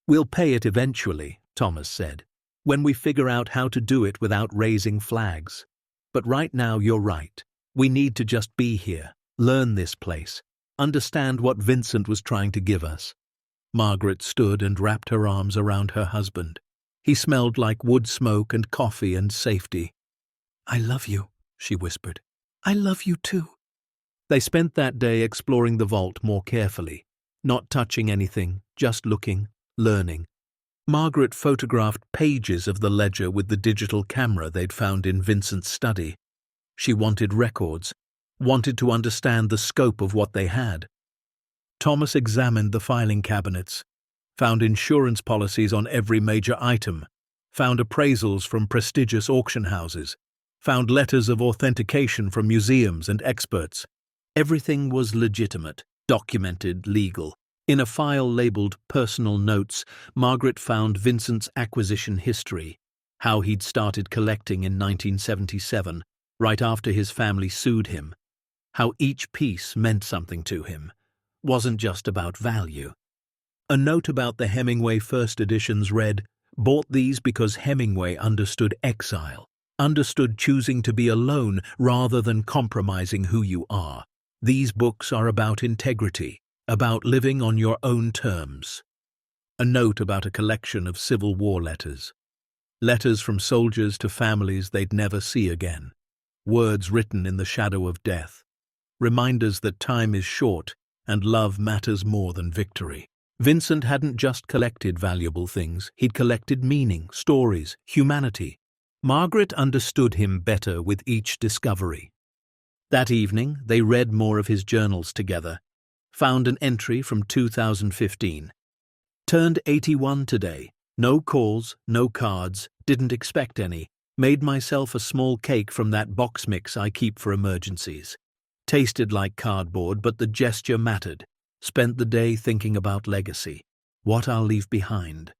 We'll pay it eventually, Thomas said, when we figure out how to do it without raising flags. But right now you're right. We need to just be here. Learn this place, understand what Vincent was trying to give us. Margaret stood and wrapped her arms around her husband. He smelled like wood smoke and coffee and safety. I love you, she whispered. I love you too. They spent that day exploring the vault more carefully, not touching anything, just looking, learning. Margaret photographed pages of the ledger with the digital camera they'd found in Vincent's study. She wanted records, wanted to understand the scope of what they had. Thomas examined the filing cabinets, found insurance policies on every major item, found appraisals from prestigious auction houses, found letters of authentication from museums and experts. Everything was legitimate, documented, legal. In a file labeled Personal Notes, Margaret found Vincent's acquisition history, how he'd started collecting in 1977, right after his family sued him, how each piece meant something to him, wasn't just about value. A note about the Hemingway first editions read, bought these because Hemingway understood exile, understood choosing to be alone rather than compromising who you are. These books are about integrity, about living on your own terms. A note about a collection of Civil War letters. Letters from soldiers to families they'd never see again. Words written in the shadow of death. Reminders that time is short and love matters more than victory. Vincent hadn't just collected valuable things, he'd collected meaning, stories, humanity. Margaret understood him better with each discovery. That evening, they read more of his journals together. Found an entry from 2015. Turned 81 today. No calls, no cards, didn't expect any. Made myself a small cake from that box mix I keep for emergencies. Tasted like cardboard, but the gesture mattered. Spent the day thinking about legacy. What I'll leave behind.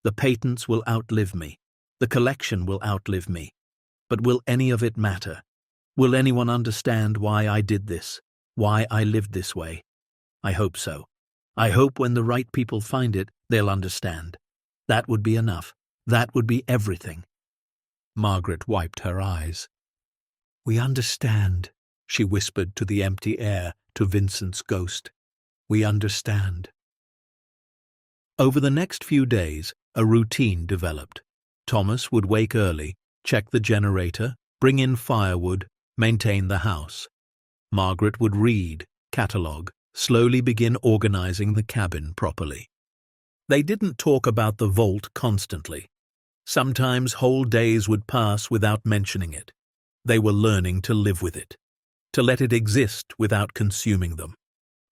The patents will outlive me. The collection will outlive me. But will any of it matter? Will anyone understand why I did this? Why I lived this way? I hope so. I hope when the right people find it, they'll understand. That would be enough. That would be everything. Margaret wiped her eyes. We understand, she whispered to the empty air, to Vincent's ghost. We understand. Over the next few days, a routine developed. Thomas would wake early, check the generator, bring in firewood, maintain the house. Margaret would read, catalogue, slowly begin organizing the cabin properly. They didn't talk about the vault constantly. Sometimes whole days would pass without mentioning it. They were learning to live with it, to let it exist without consuming them.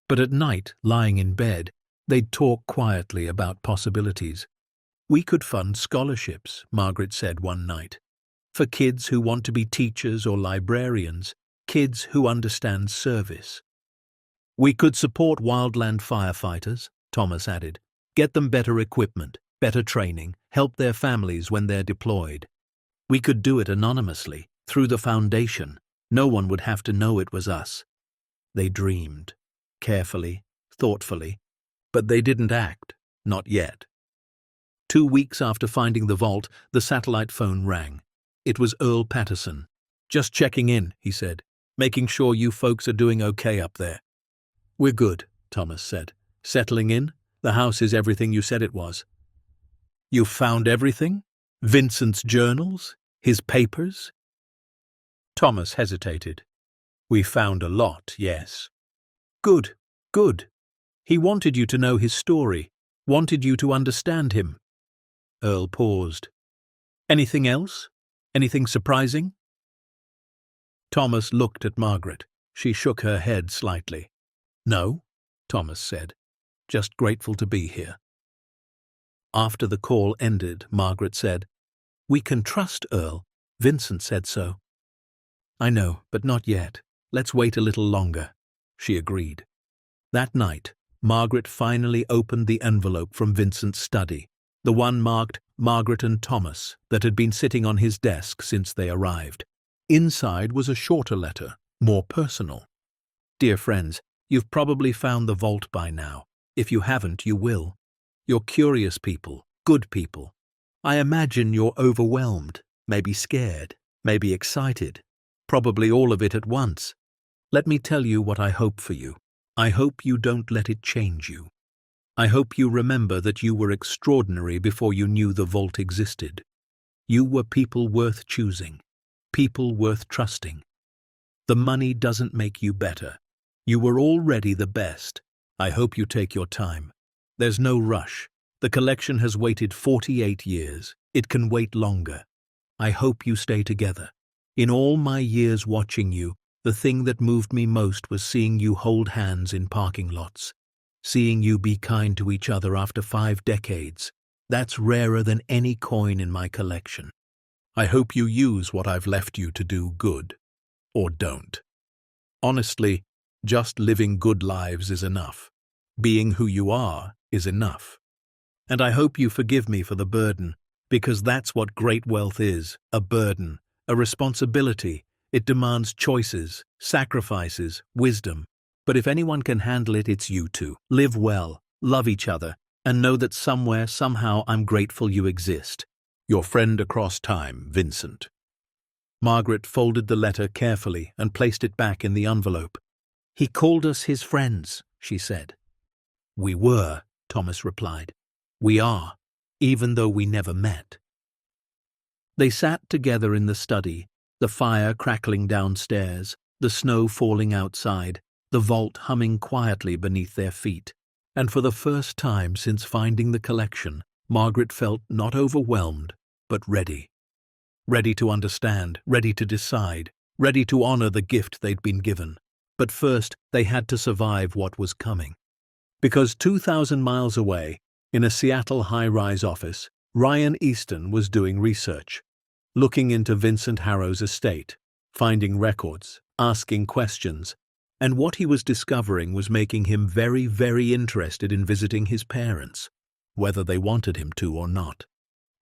But at night, lying in bed, they'd talk quietly about possibilities. We could fund scholarships, Margaret said one night, for kids who want to be teachers or librarians, kids who understand service. We could support wildland firefighters, Thomas added, get them better equipment, better training, help their families when they're deployed. We could do it anonymously, through the foundation. No one would have to know it was us. They dreamed, carefully, thoughtfully, but they didn't act, not yet. 2 weeks after finding the vault, the satellite phone rang. It was Earl Patterson. Just checking in, he said, making sure you folks are doing okay up there. We're good, Thomas said. Settling in? The house is everything you said it was. You found everything? Vincent's journals? His papers? Thomas hesitated. We found a lot, yes. Good, good. He wanted you to know his story, wanted you to understand him. Earl paused. Anything else? Anything surprising? Thomas looked at Margaret. She shook her head slightly. No, Thomas said. Just grateful to be here. After the call ended, Margaret said, We can trust Earl. Vincent said so. I know, but not yet. Let's wait a little longer, she agreed. That night, Margaret finally opened the envelope from Vincent's study, the one marked Margaret and Thomas that had been sitting on his desk since they arrived. Inside was a shorter letter, more personal. Dear friends, you've probably found the vault by now. If you haven't, you will. You're curious people, good people. I imagine you're overwhelmed, maybe scared, maybe excited, probably all of it at once. Let me tell you what I hope for you. I hope you don't let it change you. I hope you remember that you were extraordinary before you knew the vault existed. You were people worth choosing, people worth trusting. The money doesn't make you better. You were already the best. I hope you take your time. There's no rush. The collection has waited 48 years. It can wait longer. I hope you stay together. In all my years watching you, the thing that moved me most was seeing you hold hands in parking lots. Seeing you be kind to each other after 5 decades. That's rarer than any coin in my collection. I hope you use what I've left you to do good. Or don't. Honestly, just living good lives is enough. Being who you are is enough. And I hope you forgive me for the burden, because that's what great wealth is, a burden, a responsibility. It demands choices, sacrifices, wisdom. But if anyone can handle it, it's you two. Live well, love each other, and know that somewhere, somehow, I'm grateful you exist. Your friend across time, Vincent. Margaret folded the letter carefully and placed it back in the envelope. He called us his friends, she said. "We were," Thomas replied. "We are, even though we never met." They sat together in the study, the fire crackling downstairs, the snow falling outside, the vault humming quietly beneath their feet. And for the first time since finding the collection, Margaret felt not overwhelmed, but ready. Ready to understand, ready to decide, ready to honor the gift they'd been given. But first, they had to survive what was coming. Because 2,000 miles away, in a Seattle high-rise office, Ryan Easton was doing research, looking into Vincent Harrow's estate, finding records, asking questions, and what he was discovering was making him very, very interested in visiting his parents, whether they wanted him to or not.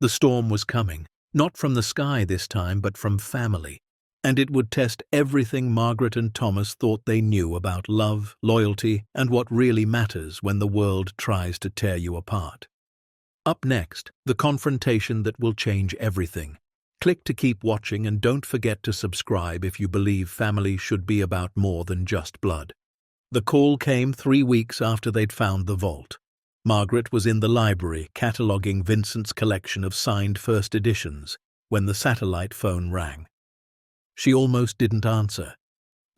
The storm was coming, not from the sky this time, but from family, and it would test everything Margaret and Thomas thought they knew about love, loyalty, and what really matters when the world tries to tear you apart. Up next, the confrontation that will change everything. Click to keep watching and don't forget to subscribe if you believe family should be about more than just blood. The call came 3 weeks after they'd found the vault. Margaret was in the library cataloguing Vincent's collection of signed first editions when the satellite phone rang. She almost didn't answer.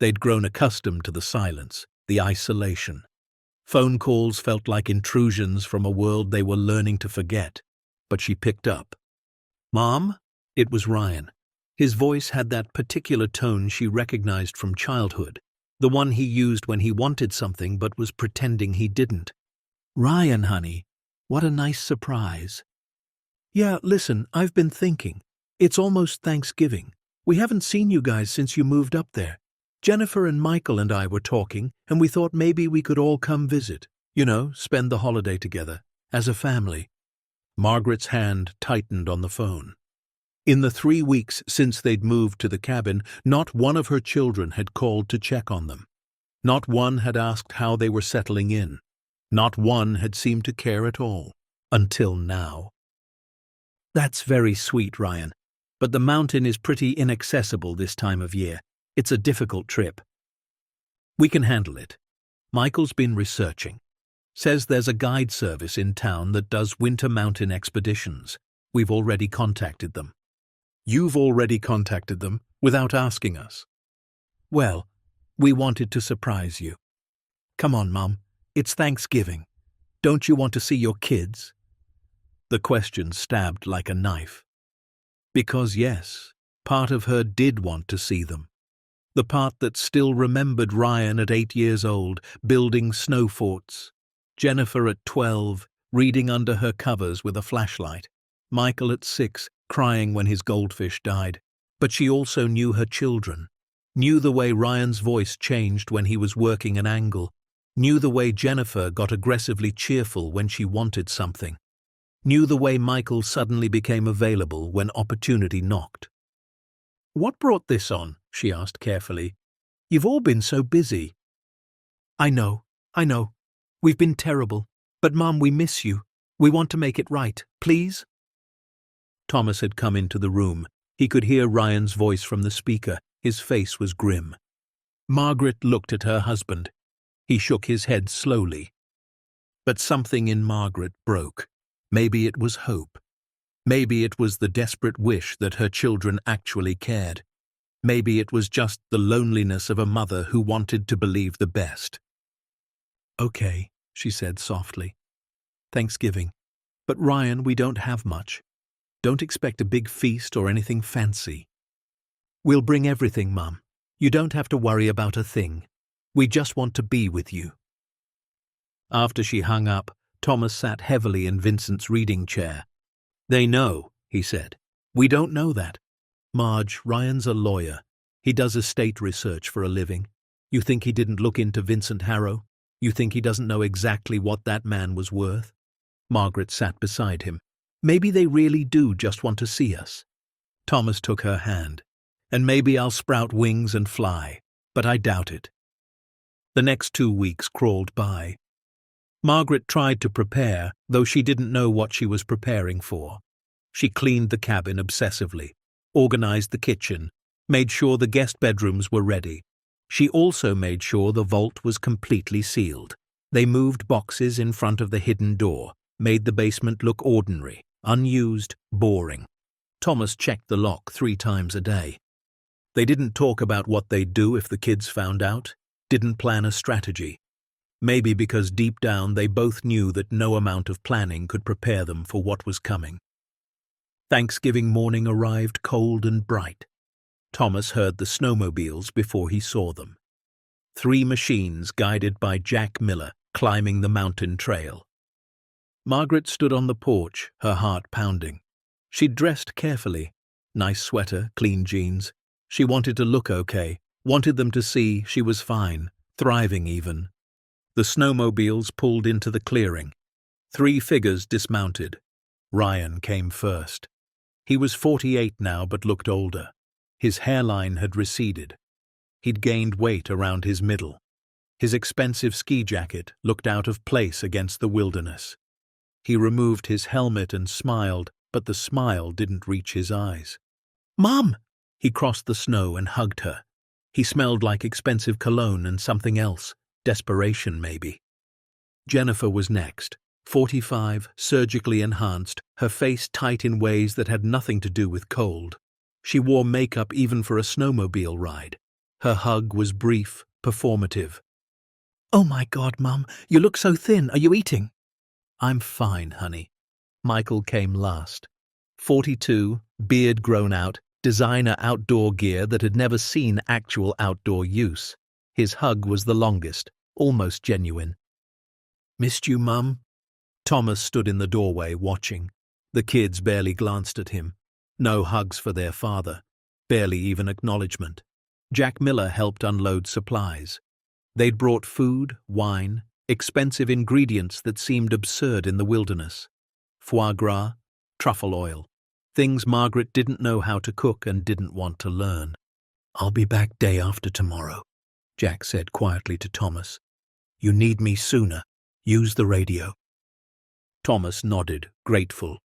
They'd grown accustomed to the silence, the isolation. Phone calls felt like intrusions from a world they were learning to forget, but she picked up. "Mom?" It was Ryan. His voice had that particular tone she recognized from childhood, the one he used when he wanted something but was pretending he didn't. "Ryan, honey, what a nice surprise." "Yeah, listen, I've been thinking. It's almost Thanksgiving. We haven't seen you guys since you moved up there. Jennifer and Michael and I were talking, and we thought maybe we could all come visit. Spend the holiday together, as a family." Margaret's hand tightened on the phone. In the 3 weeks since they'd moved to the cabin, not one of her children had called to check on them. Not one had asked how they were settling in. Not one had seemed to care at all. Until now. "That's very sweet, Ryan. But the mountain is pretty inaccessible this time of year. It's a difficult trip." "We can handle it. Michael's been researching. Says there's a guide service in town that does winter mountain expeditions. We've already contacted them." "You've already contacted them without asking us?" "Well, we wanted to surprise you. Come on, Mom. It's Thanksgiving. Don't you want to see your kids?" The question stabbed like a knife. Because yes, part of her did want to see them. The part that still remembered Ryan at 8 years old, building snow forts. Jennifer at 12, reading under her covers with a flashlight. Michael at 6, crying when his goldfish died. But she also knew her children. Knew the way Ryan's voice changed when he was working an angle. Knew the way Jennifer got aggressively cheerful when she wanted something. Knew the way Michael suddenly became available when opportunity knocked. "What brought this on?" she asked carefully. "You've all been so busy." I know. We've been terrible. But Mom, we miss you. We want to make it right, please." Thomas had come into the room. He could hear Ryan's voice from the speaker. His face was grim. Margaret looked at her husband. He shook his head slowly. But something in Margaret broke. Maybe it was hope. Maybe it was the desperate wish that her children actually cared. Maybe it was just the loneliness of a mother who wanted to believe the best. "Okay," she said softly. "Thanksgiving. But Ryan, we don't have much. Don't expect a big feast or anything fancy. We'll bring everything, Mum. You don't have to worry about a thing. We just want to be with you." After she hung up, Thomas sat heavily in Vincent's reading chair. "They know," he said. "We don't know that. Marge, Ryan's a lawyer. He does estate research for a living. You think he didn't look into Vincent Harrow? You think he doesn't know exactly what that man was worth?" Margaret sat beside him. "Maybe they really do just want to see us." Thomas took her hand. "And maybe I'll sprout wings and fly, but I doubt it." The next 2 weeks crawled by. Margaret tried to prepare, though she didn't know what she was preparing for. She cleaned the cabin obsessively, organized the kitchen, made sure the guest bedrooms were ready. She also made sure the vault was completely sealed. They moved boxes in front of the hidden door, made the basement look ordinary, unused, boring. Thomas checked the lock 3 times a day. They didn't talk about what they'd do if the kids found out, didn't plan a strategy. Maybe because deep down they both knew that no amount of planning could prepare them for what was coming. Thanksgiving morning arrived cold and bright. Thomas heard the snowmobiles before he saw them. 3 machines guided by Jack Miller climbing the mountain trail. Margaret stood on the porch, her heart pounding. She'd dressed carefully. Nice sweater, clean jeans. She wanted to look okay, wanted them to see she was fine, thriving even. The snowmobiles pulled into the clearing. 3 figures dismounted. Ryan came first. He was 48 now but looked older. His hairline had receded. He'd gained weight around his middle. His expensive ski jacket looked out of place against the wilderness. He removed his helmet and smiled, but the smile didn't reach his eyes. "Mom!" He crossed the snow and hugged her. He smelled like expensive cologne and something else, desperation maybe. Jennifer was next, 45, surgically enhanced, her face tight in ways that had nothing to do with cold. She wore makeup even for a snowmobile ride. Her hug was brief, performative. "Oh my God, Mum, you look so thin. Are you eating?" "I'm fine, honey." Michael came last. 42, beard grown out, designer outdoor gear that had never seen actual outdoor use. His hug was the longest, almost genuine. "Missed you, Mum?" Thomas stood in the doorway, watching. The kids barely glanced at him. No hugs for their father. Barely even acknowledgement. Jack Miller helped unload supplies. They'd brought food, wine, expensive ingredients that seemed absurd in the wilderness. Foie gras, truffle oil. Things Margaret didn't know how to cook and didn't want to learn. "I'll be back day after tomorrow," Jack said quietly to Thomas. "You need me sooner. Use the radio." Thomas nodded, grateful.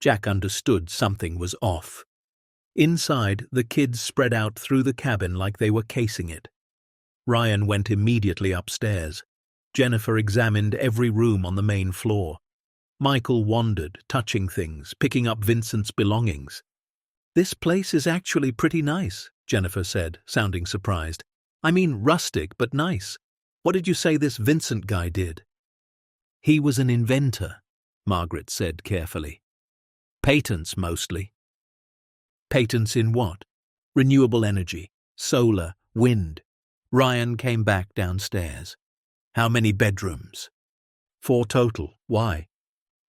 Jack understood something was off. Inside, the kids spread out through the cabin like they were casing it. Ryan went immediately upstairs. Jennifer examined every room on the main floor. Michael wandered, touching things, picking up Vincent's belongings. "This place is actually pretty nice," Jennifer said, sounding surprised. "I mean rustic, but nice. What did you say this Vincent guy did?" "He was an inventor," Margaret said carefully. "Patents, mostly." "Patents in what?" "Renewable energy, solar, wind." Ryan came back downstairs. "How many bedrooms?" "4 total. Why?"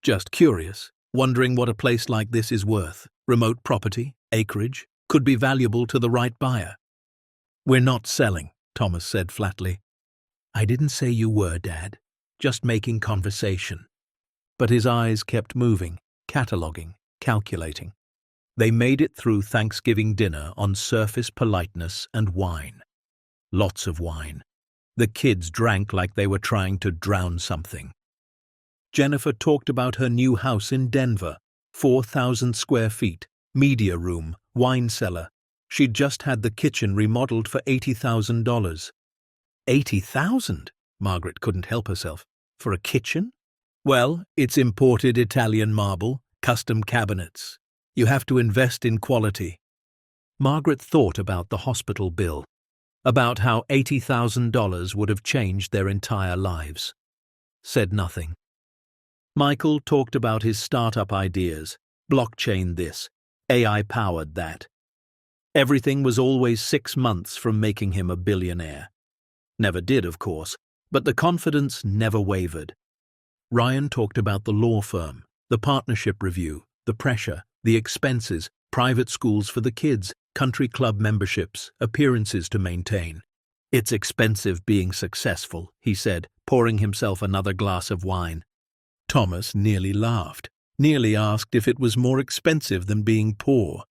"Just curious, wondering what a place like this is worth. Remote property, acreage, could be valuable to the right buyer." "We're not selling," Thomas said flatly. "I didn't say you were, Dad. Just making conversation." But his eyes kept moving, cataloguing, calculating. They made it through Thanksgiving dinner on surface politeness and wine. Lots of wine. The kids drank like they were trying to drown something. Jennifer talked about her new house in Denver, 4,000 square feet, media room, wine cellar. She'd just had the kitchen remodeled for $80,000. $80,000? Margaret couldn't help herself. For a kitchen? "Well, it's imported Italian marble, custom cabinets. You have to invest in quality." Margaret thought about the hospital bill, about how $80,000 would have changed their entire lives. Said nothing. Michael talked about his startup ideas, blockchain this, AI-powered that. Everything was always 6 months from making him a billionaire. Never did, of course, but the confidence never wavered. Ryan talked about the law firm, the partnership review, the pressure, the expenses, private schools for the kids, country club memberships, appearances to maintain. "It's expensive being successful," he said, pouring himself another glass of wine. Thomas nearly laughed, nearly asked if it was more expensive than being poor.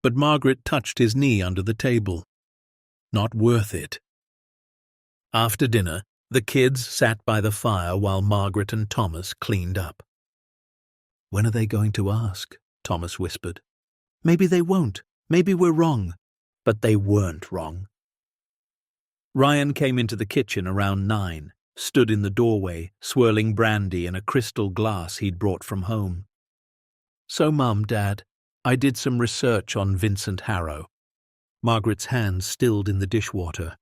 But Margaret touched his knee under the table. "Not worth it." After dinner, the kids sat by the fire while Margaret and Thomas cleaned up. "When are they going to ask?" Thomas whispered. "Maybe they won't. Maybe we're wrong." But they weren't wrong. Ryan came into the kitchen around 9. stood in the doorway, swirling brandy in a crystal glass he'd brought from home. "So, Mum, Dad, I did some research on Vincent Harrow." Margaret's hands stilled in the dishwater.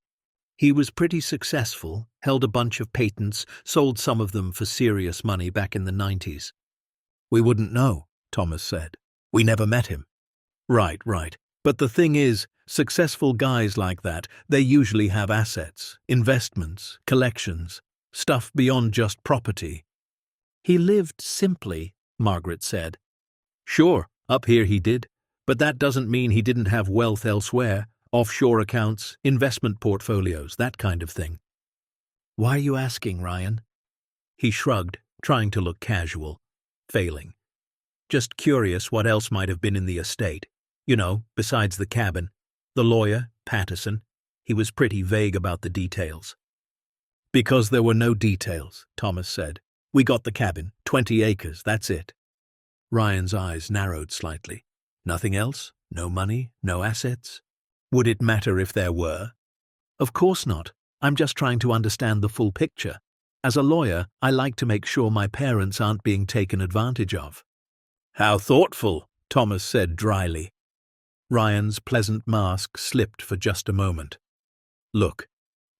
"He was pretty successful, held a bunch of patents, sold some of them for serious money back in the 90s. "We wouldn't know," Thomas said. "We never met him." Right. But the thing is, successful guys like that, they usually have assets, investments, collections, stuff beyond just property." "He lived simply," Margaret said. "Sure, up here he did, but that doesn't mean he didn't have wealth elsewhere, offshore accounts, investment portfolios, that kind of thing." "Why are you asking, Ryan?" He shrugged, trying to look casual, failing. "Just curious what else might have been in the estate. You know, besides the cabin. The lawyer, Patterson, he was pretty vague about the details." "Because there were no details," Thomas said. "We got the cabin, 20 acres, that's it." Ryan's eyes narrowed slightly. "Nothing else? No money? No assets? Would it matter if there were?" "Of course not. I'm just trying to understand the full picture. As a lawyer, I like to make sure my parents aren't being taken advantage of." "How thoughtful," Thomas said dryly. Ryan's pleasant mask slipped for just a moment. "Look,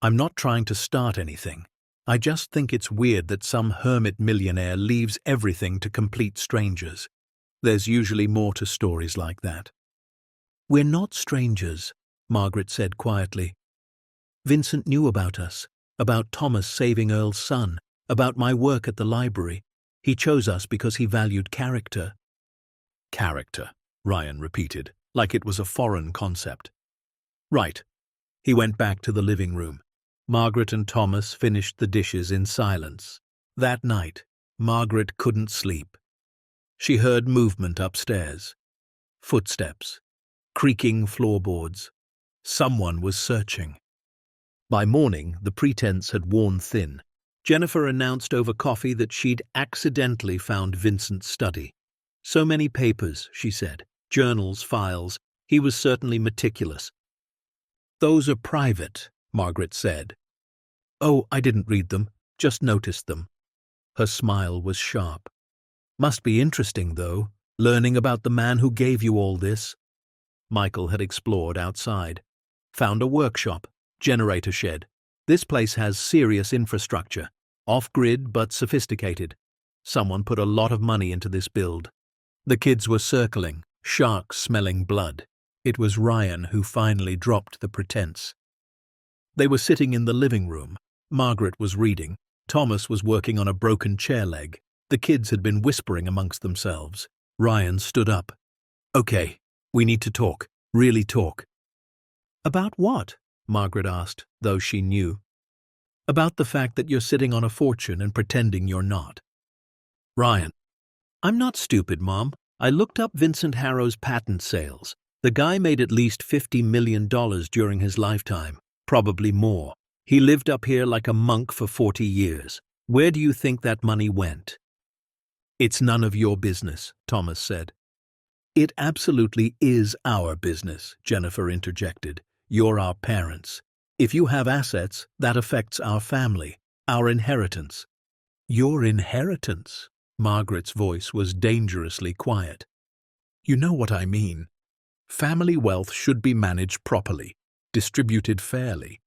I'm not trying to start anything. I just think it's weird that some hermit millionaire leaves everything to complete strangers. There's usually more to stories like that." "We're not strangers," Margaret said quietly. "Vincent knew about us, about Thomas saving Earl's son, about my work at the library. He chose us because he valued character." "Character," Ryan repeated, like it was a foreign concept. "Right." He went back to the living room. Margaret and Thomas finished the dishes in silence. That night, Margaret couldn't sleep. She heard movement upstairs. Footsteps. Creaking floorboards. Someone was searching. By morning, the pretense had worn thin. Jennifer announced over coffee that she'd accidentally found Vincent's study. "So many papers," she said. "Journals, files. He was certainly meticulous." "Those are private," Margaret said. "Oh, I didn't read them, just noticed them." Her smile was sharp. "Must be interesting, though, learning about the man who gave you all this." Michael had explored outside. "Found a workshop, generator shed. This place has serious infrastructure, off-grid but sophisticated. Someone put a lot of money into this build." The kids were circling, sharks smelling blood. It was Ryan who finally dropped the pretense. They were sitting in the living room. Margaret was reading. Thomas was working on a broken chair leg. The kids had been whispering amongst themselves. Ryan stood up. "Okay, we need to talk, really talk." "About what?" Margaret asked, though she knew. "About the fact that you're sitting on a fortune and pretending you're not." "Ryan." "I'm not stupid, Mom. I looked up Vincent Harrow's patent sales. The guy made at least $50 million during his lifetime, probably more. He lived up here like a monk for 40 years. Where do you think that money went?" "It's none of your business," Thomas said. "It absolutely is our business," Jennifer interjected. "You're our parents. If you have assets, that affects our family, our inheritance." "Your inheritance?" Margaret's voice was dangerously quiet. "You know what I mean. Family wealth should be managed properly, distributed fairly."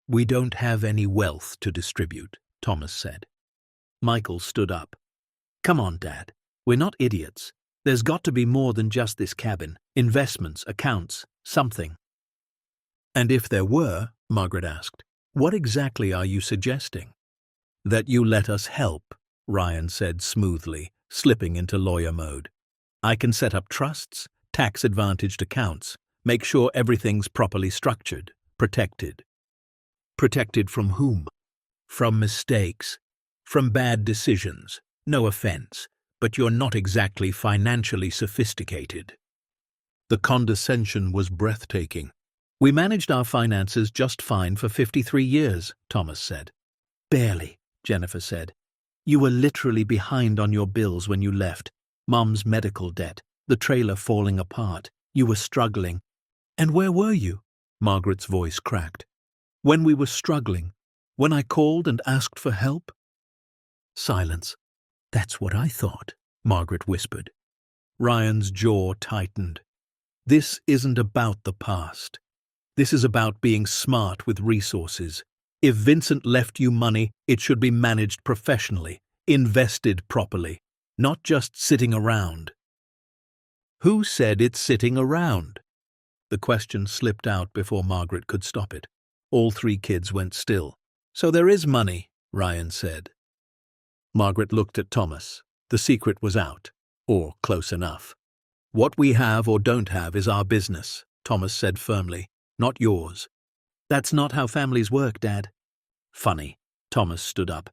"We don't have any wealth to distribute," Thomas said. Michael stood up. "Come on, Dad. We're not idiots. There's got to be more than just this cabin. Investments, accounts, something." "And if there were," Margaret asked, "what exactly are you suggesting?" "That you let us help," Ryan said smoothly, slipping into lawyer mode. "I can set up trusts, tax-advantaged accounts, make sure everything's properly structured, protected." "Protected from whom?" "From mistakes, from bad decisions. No offense, but you're not exactly financially sophisticated." The condescension was breathtaking. "We managed our finances just fine for 53 years, Thomas said. "Barely," Jennifer said. "You were literally behind on your bills when you left. Mom's medical debt, the trailer falling apart. You were struggling." "And where were you?" Margaret's voice cracked. "When we were struggling, When I called and asked for help?" Silence. "That's what I thought," Margaret whispered. Ryan's jaw tightened. This isn't about the past. This is about being smart with resources. If Vincent left you money, it should be managed professionally, invested properly, not just sitting around. Who said it's sitting around? The question slipped out before Margaret could stop it. All three kids went still. "So there is money," Ryan said. Margaret looked at Thomas. The secret was out, or close enough. "What we have or don't have is our business," Thomas said firmly, "not yours." "That's not how families work, Dad." "Funny." Thomas stood up.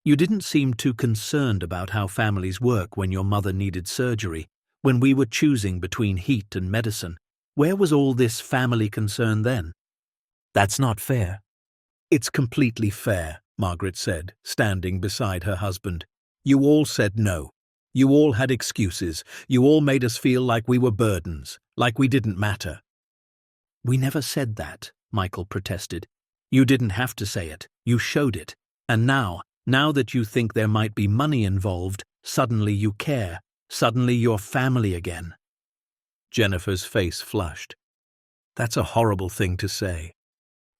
"You didn't seem too concerned about how families work when your mother needed surgery, when we were choosing between heat and medicine. Where was all this family concern then?" "That's not fair." "It's completely fair," Margaret said, standing beside her husband. "You all said no. You all had excuses. You all made us feel like we were burdens, like we didn't matter." "We never said that," Michael protested. "You didn't have to say it. You showed it. And now that you think there might be money involved, suddenly you care. Suddenly you're family again." Jennifer's face flushed. "That's a horrible thing to say."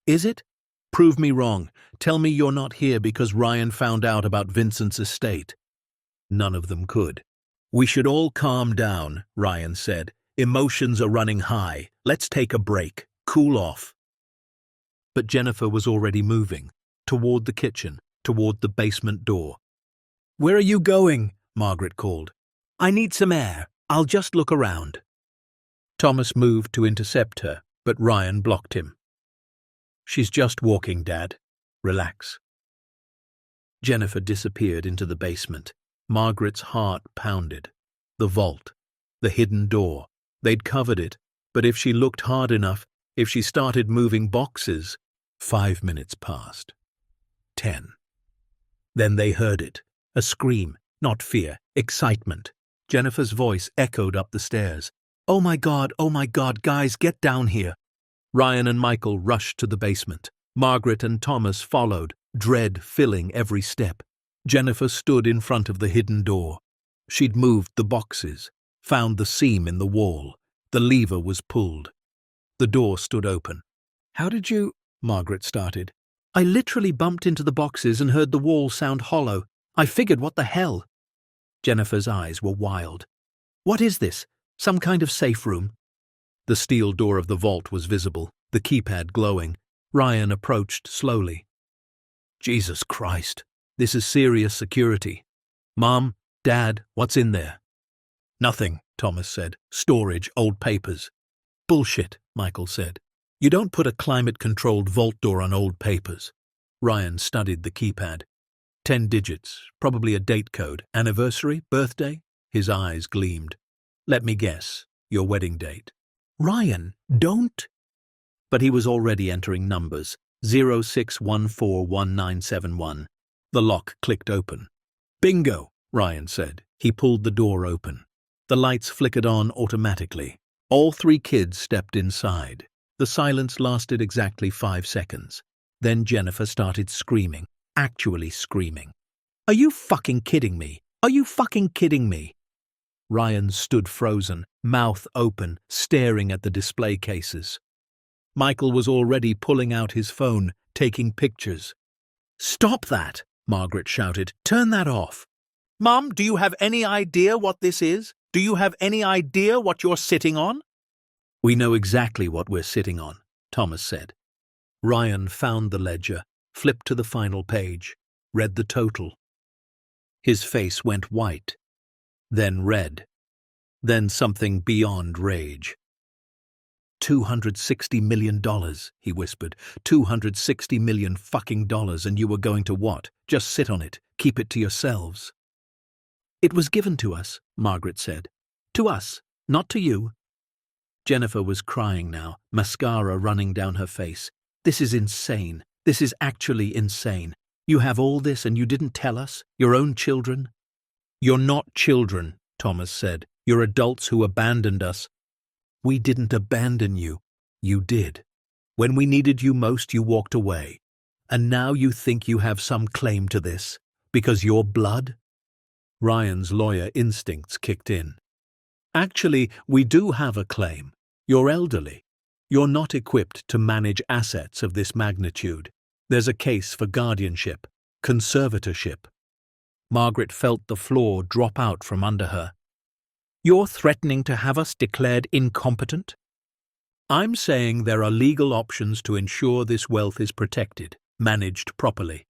"Is it? Prove me wrong. Tell me you're not here because Ryan found out about Vincent's estate." None of them could. "We should all calm down," Ryan said. "Emotions are running high. Let's take a break. Cool off." But Jennifer was already moving, toward the kitchen, toward the basement door. "Where are you going?" Margaret called. "I need some air. I'll just look around." Thomas moved to intercept her, but Ryan blocked him. "She's just walking, Dad. Relax." Jennifer disappeared into the basement. Margaret's heart pounded. The vault. The hidden door. They'd covered it, but if she looked hard enough, if she started moving boxes— 5 minutes passed. 10. Then they heard it. A scream, not fear, excitement. Jennifer's voice echoed up the stairs. Oh my God, guys, get down here." Ryan and Michael rushed to the basement. Margaret and Thomas followed, dread filling every step. Jennifer stood in front of the hidden door. She'd moved the boxes, found the seam in the wall. The lever was pulled. The door stood open. "How did you—" Margaret started. "I literally bumped into the boxes and heard the wall sound hollow. I figured, what the hell?" Jennifer's eyes were wild. "What is this? Some kind of safe room?" The steel door of the vault was visible, the keypad glowing. Ryan approached slowly. "Jesus Christ, this is serious security. Mom, Dad, what's in there?" "Nothing," Thomas said. "Storage, old papers." "Bullshit," Michael said. "You don't put a climate-controlled vault door on old papers." Ryan studied the keypad. 10 digits, probably a date code. Anniversary? Birthday? His eyes gleamed. "Let me guess. Your wedding date." "Ryan, don't—" But he was already entering numbers. 06141971. The lock clicked open. "Bingo," Ryan said. He pulled the door open. The lights flickered on automatically. All three kids stepped inside. The silence lasted exactly 5 seconds. Then Jennifer started screaming, actually screaming. "Are you fucking kidding me? Are you fucking kidding me?" Ryan stood frozen, mouth open, staring at the display cases. Michael was already pulling out his phone, taking pictures. "Stop that!" Margaret shouted. "Turn that off." "Mom, do you have any idea what this is? Do you have any idea what you're sitting on?" "We know exactly what we're sitting on," Thomas said. Ryan found the ledger, flipped to the final page, read the total. His face went white, then red, then something beyond rage. $260 million, he whispered. $260 million fucking dollars, and you were going to what? Just sit on it, keep it to yourselves. "It was given to us," Margaret said. "To us, not to you." Jennifer was crying now, mascara running down her face. "This is insane. This is actually insane. You have all this and you didn't tell us? Your own children?" "You're not children," Thomas said. "You're adults who abandoned us." "We didn't abandon you. You did. When we needed you most, you walked away. And now you think you have some claim to this, because you're blood? Ryan's lawyer instincts kicked in. Actually, we do have a claim. You're elderly. You're not equipped to manage assets of this magnitude. There's a case for guardianship, conservatorship. Margaret felt the floor drop out from under her. You're threatening to have us declared incompetent? I'm saying there are legal options to ensure this wealth is protected, managed properly.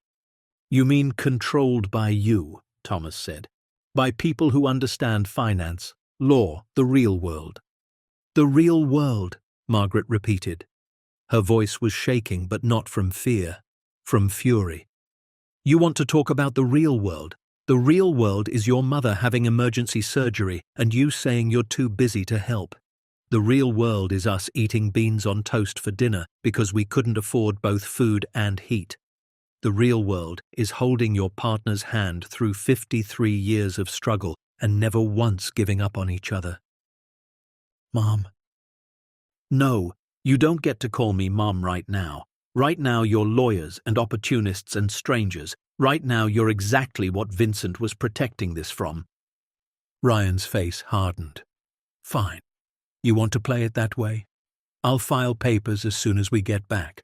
You mean controlled by you, Thomas said. By people who understand finance, law, the real world. The real world, Margaret repeated. Her voice was shaking, but not from fear, from fury. You want to talk about the real world? The real world is your mother having emergency surgery and you saying you're too busy to help. The real world is us eating beans on toast for dinner because we couldn't afford both food and heat. The real world is holding your partner's hand through 53 years of struggle and never once giving up on each other. Mom. No, you don't get to call me Mom right now. Right now you're lawyers and opportunists and strangers. Right now you're exactly what Vincent was protecting this from. Ryan's face hardened. Fine. You want to play it that way? I'll file papers as soon as we get back.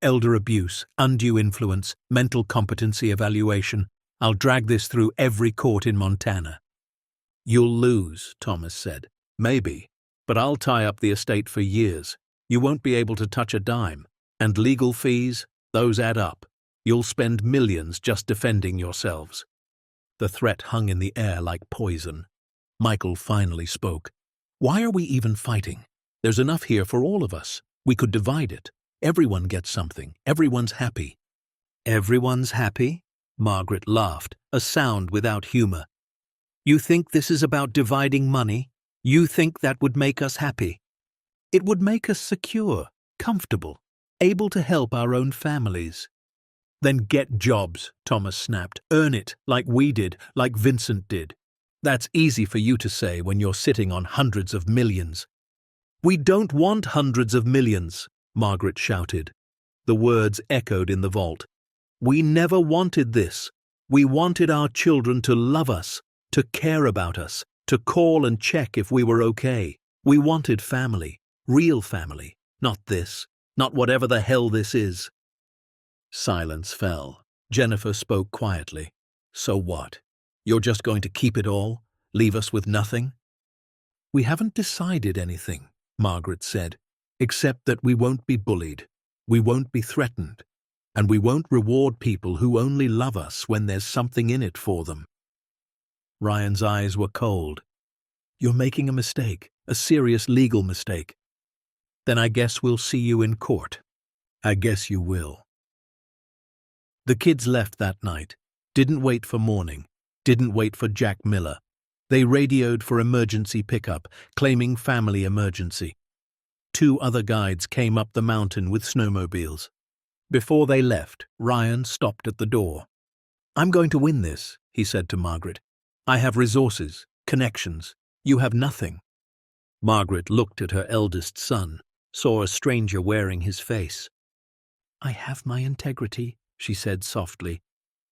Elder abuse, undue influence, mental competency evaluation. I'll drag this through every court in Montana. You'll lose, Thomas said. Maybe, but I'll tie up the estate for years. You won't be able to touch a dime. And legal fees, those add up. You'll spend millions just defending yourselves. The threat hung in the air like poison. Michael finally spoke. Why are we even fighting? There's enough here for all of us. We could divide it. Everyone gets something. Everyone's happy. Everyone's happy? Margaret laughed, a sound without humor. You think this is about dividing money? You think that would make us happy? It would make us secure, comfortable, able to help our own families. Then get jobs, Thomas snapped. Earn it, like we did, like Vincent did. That's easy for you to say when you're sitting on hundreds of millions. We don't want hundreds of millions, Margaret shouted. The words echoed in the vault. We never wanted this. We wanted our children to love us, to care about us, to call and check if we were okay. We wanted family, real family, not this, not whatever the hell this is. Silence fell. Jennifer spoke quietly. So what? You're just going to keep it all? Leave us with nothing? We haven't decided anything, Margaret said, except that we won't be bullied, we won't be threatened, and we won't reward people who only love us when there's something in it for them. Ryan's eyes were cold. You're making a mistake, a serious legal mistake. Then I guess we'll see you in court. I guess you will. The kids left that night, didn't wait for morning, didn't wait for Jack Miller. They radioed for emergency pickup, claiming family emergency. 2 other guides came up the mountain with snowmobiles. Before they left, Ryan stopped at the door. I'm going to win this, he said to Margaret. I have resources, connections. You have nothing. Margaret looked at her eldest son, saw a stranger wearing his face. I have my integrity, she said softly.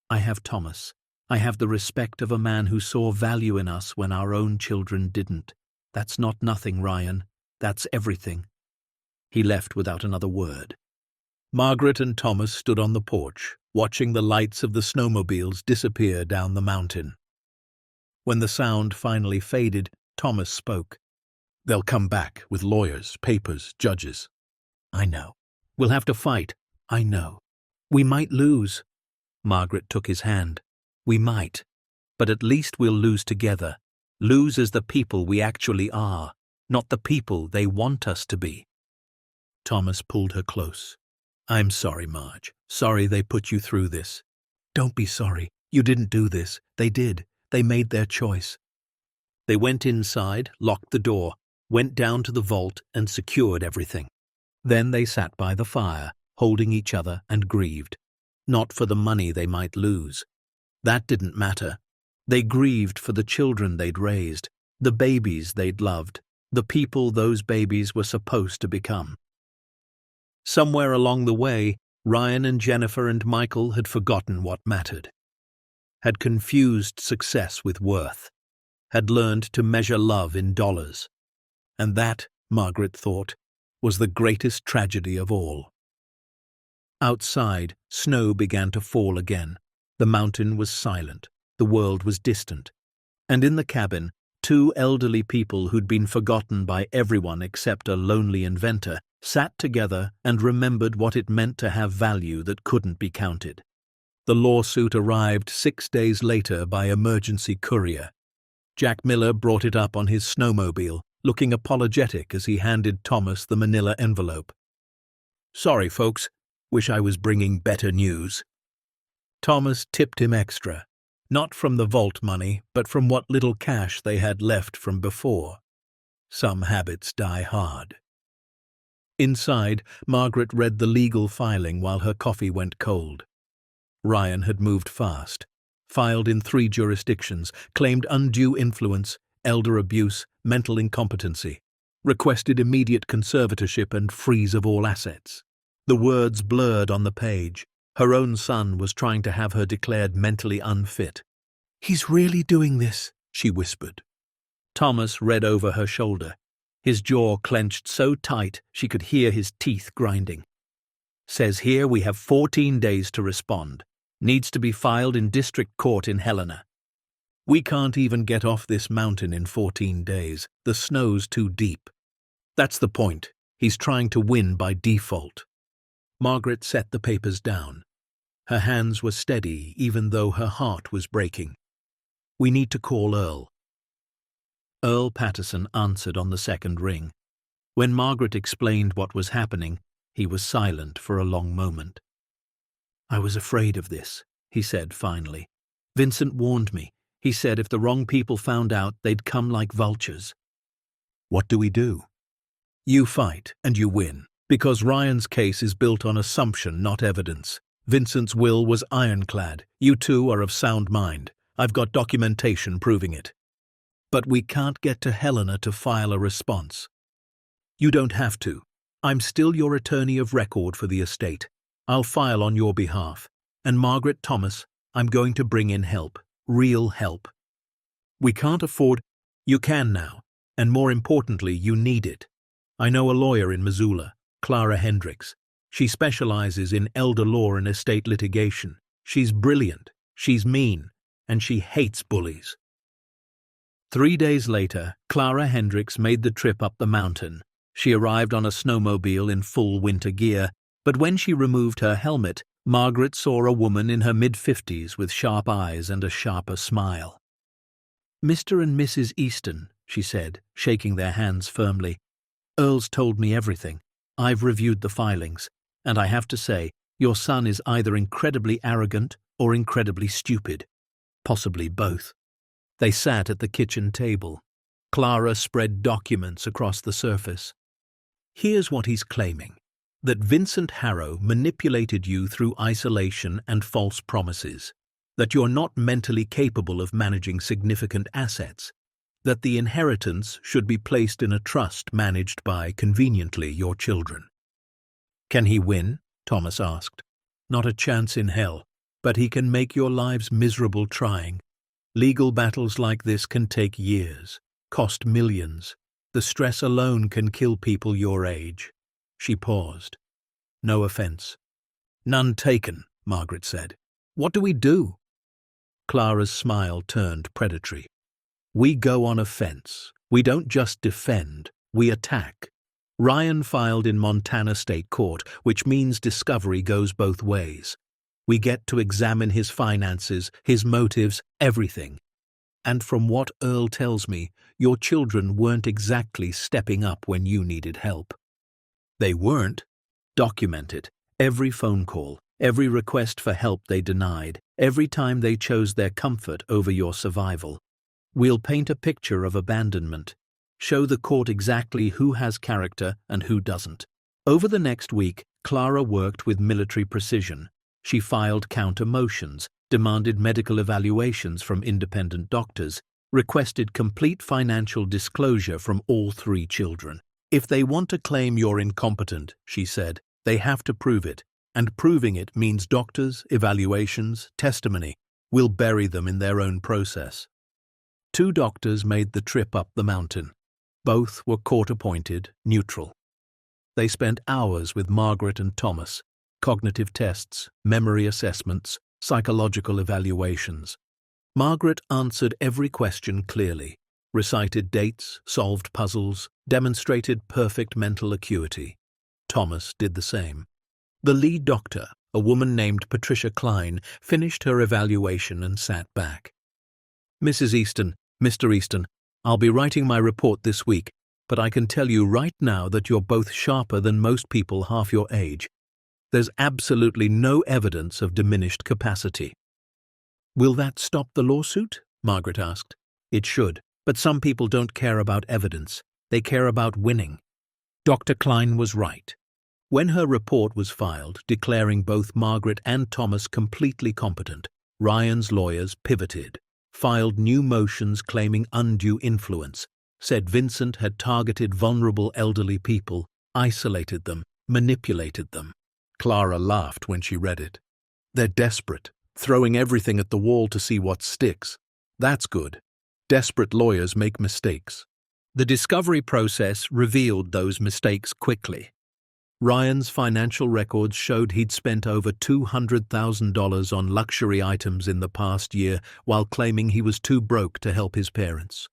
I have Thomas. I have the respect of a man who saw value in us when our own children didn't. That's not nothing, Ryan. That's everything. He left without another word. Margaret and Thomas stood on the porch, watching the lights of the snowmobiles disappear down the mountain. When the sound finally faded, Thomas spoke. They'll come back with lawyers, papers, judges. I know. We'll have to fight. I know. We might lose. Margaret took his hand. We might. But at least we'll lose together. Lose as the people we actually are, not the people they want us to be. Thomas pulled her close. I'm sorry, Marge. Sorry they put you through this. Don't be sorry. You didn't do this. They did. They made their choice. They went inside, locked the door, went down to the vault and secured everything. Then they sat by the fire, holding each other and grieved. Not for the money they might lose. That didn't matter. They grieved for the children they'd raised, the babies they'd loved, the people those babies were supposed to become. Somewhere along the way, Ryan and Jennifer and Michael had forgotten what mattered, had confused success with worth, had learned to measure love in dollars. And that, Margaret thought, was the greatest tragedy of all. Outside, snow began to fall again. The mountain was silent, the world was distant. And in the cabin, two elderly people who'd been forgotten by everyone except a lonely inventor sat together and remembered what it meant to have value that couldn't be counted. The lawsuit arrived 6 days later by emergency courier. Jack Miller brought it up on his snowmobile, looking apologetic as he handed Thomas the manila envelope. "Sorry, folks. Wish I was bringing better news." Thomas tipped him extra, not from the vault money, but from what little cash they had left from before. Some habits die hard. Inside, Margaret read the legal filing while her coffee went cold. Ryan had moved fast, filed in 3 jurisdictions, claimed undue influence, elder abuse, mental incompetency, requested immediate conservatorship and freeze of all assets. The words blurred on the page. Her own son was trying to have her declared mentally unfit. "He's really doing this," she whispered. Thomas read over her shoulder. His jaw clenched so tight she could hear his teeth grinding. "Says here we have 14 days to respond. Needs to be filed in district court in Helena. We can't even get off this mountain in 14 days. The snow's too deep." That's the point. He's trying to win by default. Margaret set the papers down. Her hands were steady even though her heart was breaking. "We need to call Earl." Earl Patterson answered on the second ring. When Margaret explained what was happening, he was silent for a long moment. "I was afraid of this," he said finally. "Vincent warned me. He said if the wrong people found out, they'd come like vultures." "What do we do?" "You fight, and you win, because Ryan's case is built on assumption, not evidence. Vincent's will was ironclad. You two are of sound mind. I've got documentation proving it. But we can't get to Helena to file a response." "You don't have to. I'm still your attorney of record for the estate. I'll file on your behalf. And Margaret Thomas, I'm going to bring in help. Real help. We can't afford—" "You can now. And more importantly, you need it. I know a lawyer in Missoula, Clara Hendricks. She specializes in elder law and estate litigation. She's brilliant, she's mean, and she hates bullies." 3 days later, Clara Hendricks made the trip up the mountain. She arrived on a snowmobile in full winter gear, but when she removed her helmet, Margaret saw a woman in her mid-50s with sharp eyes and a sharper smile. "Mr. and Mrs. Easton," she said, shaking their hands firmly. "Earl's told me everything. I've reviewed the filings, and I have to say, your son is either incredibly arrogant or incredibly stupid. Possibly both." They sat at the kitchen table. Clara spread documents across the surface. "Here's what he's claiming. That Vincent Harrow manipulated you through isolation and false promises. That you're not mentally capable of managing significant assets. That the inheritance should be placed in a trust managed by, conveniently, your children." "Can he win?" Thomas asked. "Not a chance in hell, but he can make your lives miserable trying. Legal battles like this can take years, cost millions. The stress alone can kill people your age." She paused. "No offense." "None taken," Margaret said. "What do we do?" Clara's smile turned predatory. "We go on offense. We don't just defend, we attack. Ryan filed in Montana State Court, which means discovery goes both ways. We get to examine his finances, his motives, everything. And from what Earl tells me, your children weren't exactly stepping up when you needed help." "They weren't." "Document it. Every phone call, every request for help they denied, every time they chose their comfort over your survival. We'll paint a picture of abandonment. Show the court exactly who has character and who doesn't." Over the next week, Clara worked with military precision. She filed counter motions, demanded medical evaluations from independent doctors, requested complete financial disclosure from all 3 children. "If they want to claim you're incompetent," she said, "they have to prove it. And proving it means doctors, evaluations, testimony. We'll bury them in their own process. 2 doctors made the trip up the mountain. Both were court-appointed, neutral. They spent hours with Margaret and Thomas, cognitive tests, memory assessments, psychological evaluations. Margaret answered every question clearly, recited dates, solved puzzles, demonstrated perfect mental acuity. Thomas did the same. The lead doctor, a woman named Patricia Klein, finished her evaluation and sat back. Mrs. Easton, Mr. Easton, I'll be writing my report this week, but I can tell you right now that you're both sharper than most people half your age. There's absolutely no evidence of diminished capacity. Will that stop the lawsuit? Margaret asked. It should, but some people don't care about evidence. They care about winning. Dr. Klein was right. When her report was filed, declaring both Margaret and Thomas completely competent, Ryan's lawyers pivoted, filed new motions claiming undue influence, said Vincent had targeted vulnerable elderly people, isolated them, manipulated them. Clara laughed when she read it. They're desperate, throwing everything at the wall to see what sticks. That's good. Desperate lawyers make mistakes. The discovery process revealed those mistakes quickly. Ryan's financial records showed he'd spent over $200,000 on luxury items in the past year while claiming he was too broke to help his parents.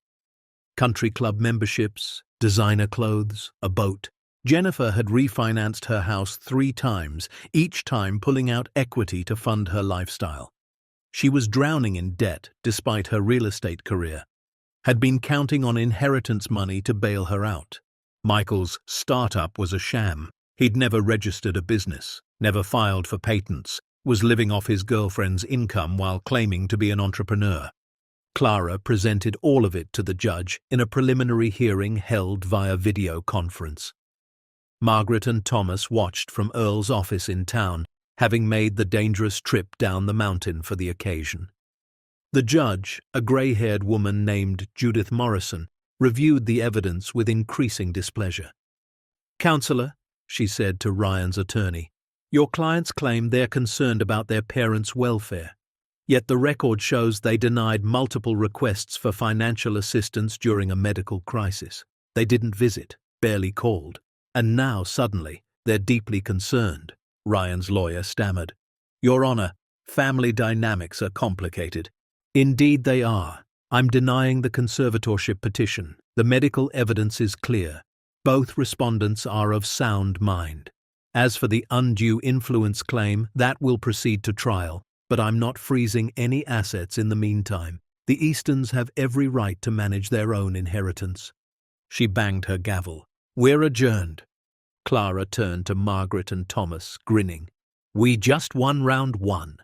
Country club memberships, designer clothes, a boat. Jennifer had refinanced her house 3 times, each time pulling out equity to fund her lifestyle. She was drowning in debt despite her real estate career, had been counting on inheritance money to bail her out. Michael's startup was a sham. He'd never registered a business, never filed for patents, was living off his girlfriend's income while claiming to be an entrepreneur. Clara presented all of it to the judge in a preliminary hearing held via video conference. Margaret and Thomas watched from Earl's office in town, having made the dangerous trip down the mountain for the occasion. The judge, a grey-haired woman named Judith Morrison, reviewed the evidence with increasing displeasure. "Counselor," she said to Ryan's attorney, "your clients claim they're concerned about their parents' welfare. Yet the record shows they denied multiple requests for financial assistance during a medical crisis. They didn't visit, barely called. And now, suddenly, they're deeply concerned." Ryan's lawyer stammered. "Your Honor, family dynamics are complicated." "Indeed they are. I'm denying the conservatorship petition. The medical evidence is clear. Both respondents are of sound mind. As for the undue influence claim, that will proceed to trial, but I'm not freezing any assets in the meantime. The Eastons have every right to manage their own inheritance." She banged her gavel. "We're adjourned." Clara turned to Margaret and Thomas, grinning. "We just won round 1.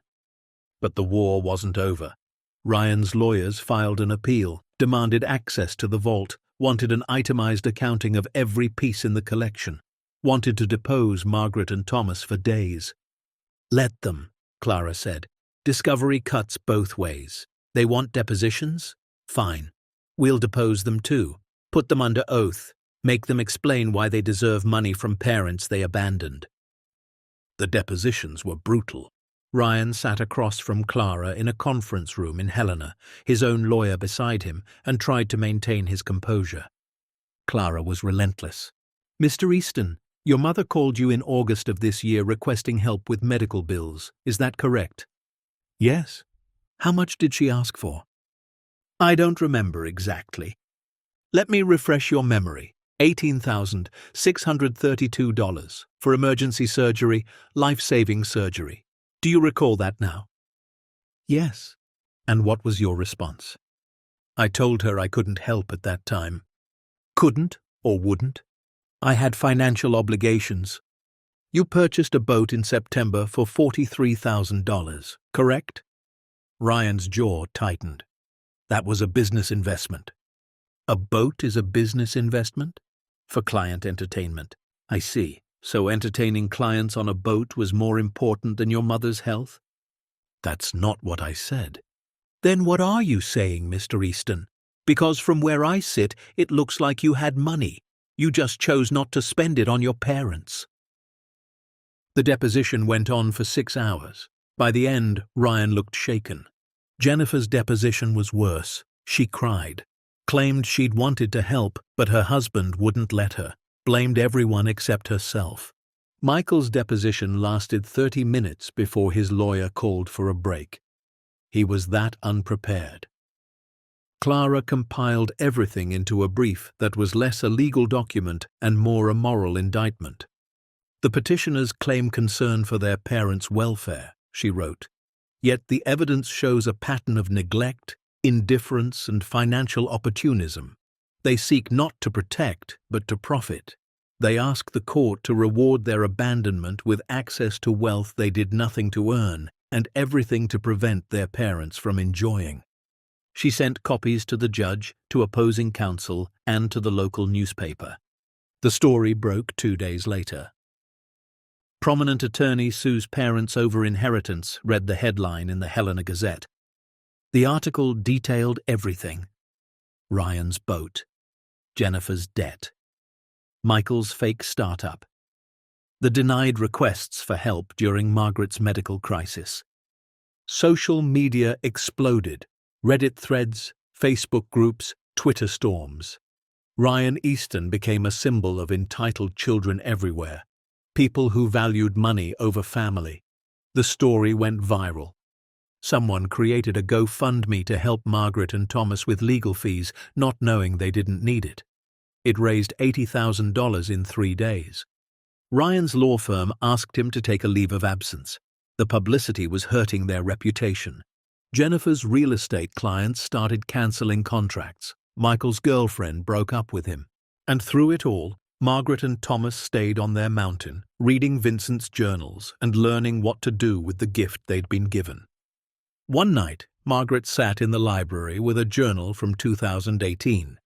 But the war wasn't over. Ryan's lawyers filed an appeal, demanded access to the vault, wanted an itemized accounting of every piece in the collection, wanted to depose Margaret and Thomas for days. "Let them," Clara said. "Discovery cuts both ways. They want depositions? Fine. We'll depose them too. Put them under oath. Make them explain why they deserve money from parents they abandoned." The depositions were brutal. Ryan sat across from Clara in a conference room in Helena, his own lawyer beside him, and tried to maintain his composure. Clara was relentless. "Mr. Easton, your mother called you in August of this year requesting help with medical bills. Is that correct?" "Yes." "How much did she ask for?" "I don't remember exactly. Let me refresh your memory. $18,632 for emergency surgery, life-saving surgery. Do you recall that now?" "Yes." "And what was your response?" "I told her I couldn't help at that time." "Couldn't or wouldn't?" "I had financial obligations." "You purchased a boat in September for $43,000, correct?" Ryan's jaw tightened. "That was a business investment." "A boat is a business investment?" "For client entertainment." "I see. So entertaining clients on a boat was more important than your mother's health?" "That's not what I said." "Then what are you saying, Mr. Easton? Because from where I sit, it looks like you had money. You just chose not to spend it on your parents." The deposition went on for 6 hours. By the end, Ryan looked shaken. Jennifer's deposition was worse. She cried, claimed she'd wanted to help, but her husband wouldn't let her, blamed everyone except herself. Michael's deposition lasted 30 minutes before his lawyer called for a break. He was that unprepared. Clara compiled everything into a brief that was less a legal document and more a moral indictment. The petitioners claim concern for their parents' welfare, she wrote. Yet the evidence shows a pattern of neglect, indifference, and financial opportunism. They seek not to protect, but to profit. They ask the court to reward their abandonment with access to wealth they did nothing to earn and everything to prevent their parents from enjoying. She sent copies to the judge, to opposing counsel, and to the local newspaper. The story broke 2 days later. Prominent attorney sues parents over inheritance, read the headline in the Helena Gazette. The article detailed everything. Ryan's boat, Jennifer's debt, Michael's fake startup, the denied requests for help during Margaret's medical crisis. Social media exploded. Reddit threads, Facebook groups, Twitter storms. Ryan Easton became a symbol of entitled children everywhere, people who valued money over family. The story went viral. Someone created a GoFundMe to help Margaret and Thomas with legal fees, not knowing they didn't need it. It raised $80,000 in 3 days. Ryan's law firm asked him to take a leave of absence. The publicity was hurting their reputation. Jennifer's real estate clients started cancelling contracts. Michael's girlfriend broke up with him. And through it all, Margaret and Thomas stayed on their mountain, reading Vincent's journals and learning what to do with the gift they'd been given. One night, Margaret sat in the library with a journal from 2018.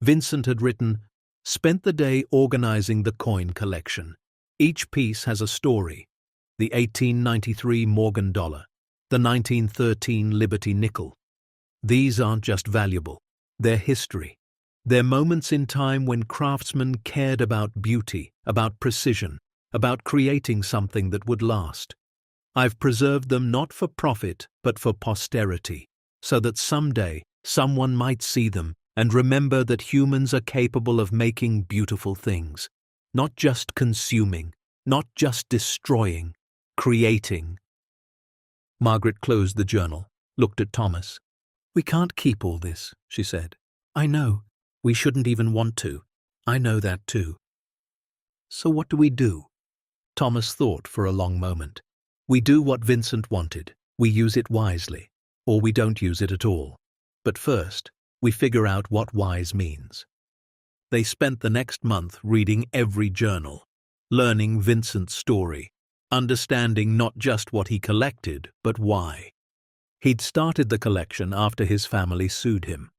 Vincent had written, "Spent the day organizing the coin collection. Each piece has a story. The 1893 Morgan dollar, the 1913 Liberty nickel. These aren't just valuable. They're history. They're moments in time when craftsmen cared about beauty, about precision, about creating something that would last. I've preserved them not for profit, but for posterity, so that someday someone might see them and remember that humans are capable of making beautiful things, not just consuming, not just destroying, creating." Margaret closed the journal, looked at Thomas. "We can't keep all this," she said. "I know. We shouldn't even want to. I know that too." "So what do we do?" Thomas thought for a long moment. "We do what Vincent wanted. We use it wisely. Or we don't use it at all. But first, we figure out what wise means." They spent the next month reading every journal, learning Vincent's story, understanding not just what he collected, but why. He'd started the collection after his family sued him.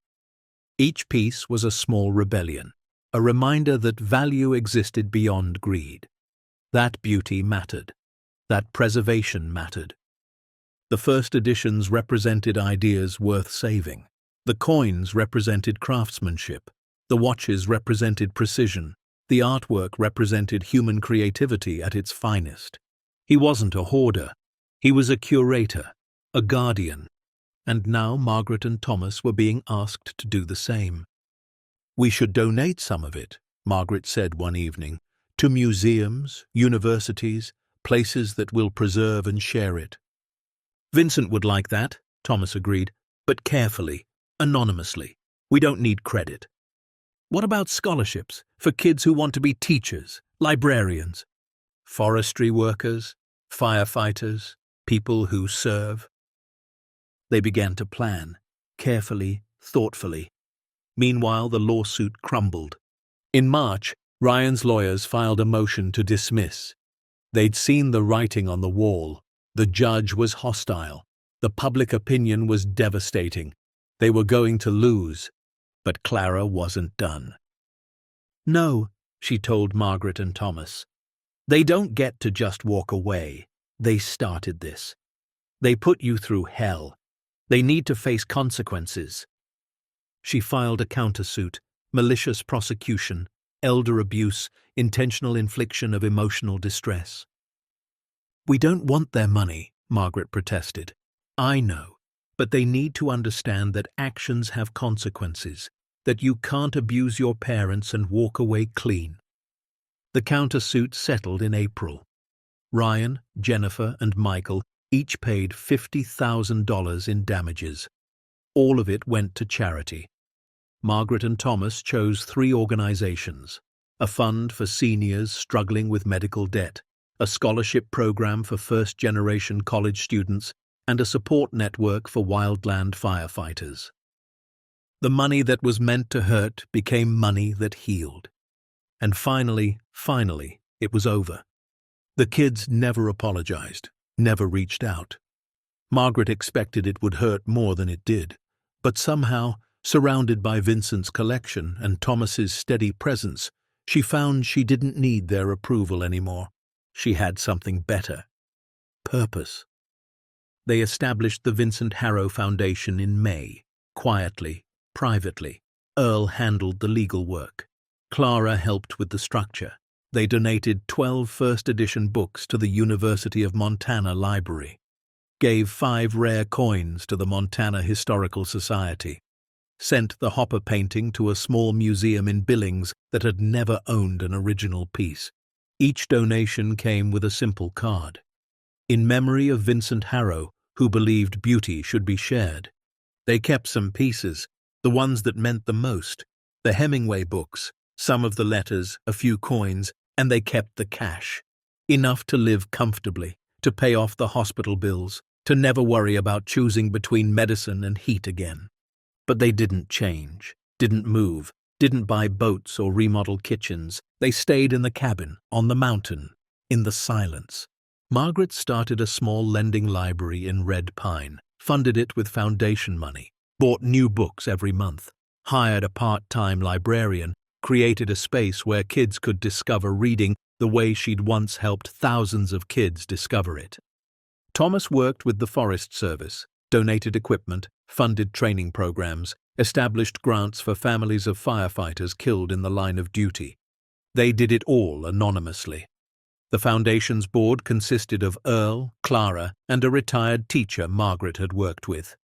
Each piece was a small rebellion, a reminder that value existed beyond greed. That beauty mattered. That preservation mattered. The first editions represented ideas worth saving. The coins represented craftsmanship. The watches represented precision. The artwork represented human creativity at its finest. He wasn't a hoarder. He was a curator, a guardian. And now Margaret and Thomas were being asked to do the same. "We should donate some of it," Margaret said one evening, "to museums, universities, places that will preserve and share it." "Vincent would like that," Thomas agreed, "but carefully, anonymously. We don't need credit." "What about scholarships for kids who want to be teachers, librarians, forestry workers, firefighters, people who serve?" They began to plan, carefully, thoughtfully. Meanwhile, the lawsuit crumbled. In March, Ryan's lawyers filed a motion to dismiss. They'd seen the writing on the wall. The judge was hostile. The public opinion was devastating. They were going to lose. But Clara wasn't done. "No," she told Margaret and Thomas. "They don't get to just walk away. They started this. They put you through hell. They need to face consequences." She filed a countersuit, malicious prosecution, elder abuse, intentional infliction of emotional distress. We don't want their money, Margaret protested. I know, but they need to understand that actions have consequences, that you can't abuse your parents and walk away clean. The countersuit settled in April. Ryan, Jennifer, and Michael each paid $50,000 in damages. All of it went to charity. Margaret and Thomas chose 3 organizations: a fund for seniors struggling with medical debt, a scholarship program for first-generation college students, and a support network for wildland firefighters. The money that was meant to hurt became money that healed. And finally, it was over. The kids never apologized, never reached out. Margaret expected it would hurt more than it did, but somehow, surrounded by Vincent's collection and Thomas's steady presence, she found she didn't need their approval anymore. She had something better: purpose. They established the Vincent Harrow Foundation in May, quietly, privately. Earl handled the legal work. Clara helped with the structure. They donated 12 first-edition books to the University of Montana Library, gave 5 rare coins to the Montana Historical Society, sent the Hopper painting to a small museum in Billings that had never owned an original piece. Each donation came with a simple card: in memory of Vincent Harrow, who believed beauty should be shared. They kept some pieces, the ones that meant the most: the Hemingway books, some of the letters, a few coins, and they kept the cash. Enough to live comfortably, to pay off the hospital bills, to never worry about choosing between medicine and heat again. But they didn't change, didn't move, didn't buy boats or remodel kitchens. They stayed in the cabin, on the mountain, in the silence. Margaret started a small lending library in Red Pine, funded it with foundation money, bought new books every month, hired a part-time librarian, created a space where kids could discover reading the way she'd once helped thousands of kids discover it. Thomas worked with the Forest Service, donated equipment, funded training programs, established grants for families of firefighters killed in the line of duty. They did it all anonymously. The foundation's board consisted of Earl, Clara, and a retired teacher Margaret had worked with.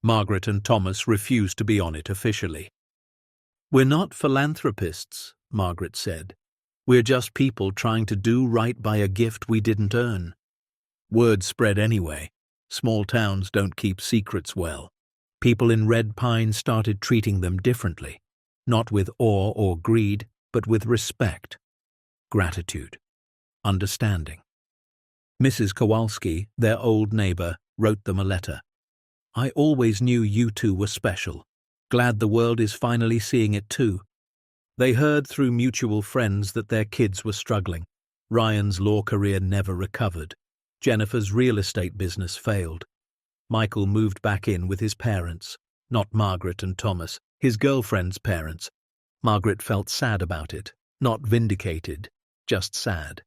Margaret and Thomas refused to be on it officially. "We're not philanthropists," Margaret said. "We're just people trying to do right by a gift we didn't earn." Word spread anyway. Small towns don't keep secrets well. People in Red Pine started treating them differently, not with awe or greed, but with respect, gratitude, understanding. Mrs. Kowalski, their old neighbor, wrote them a letter. "I always knew you two were special. Glad the world is finally seeing it too." They heard through mutual friends that their kids were struggling. Ryan's law career never recovered. Jennifer's real estate business failed. Michael moved back in with his parents, not Margaret and Thomas, his girlfriend's parents. Margaret felt sad about it, not vindicated, just sad.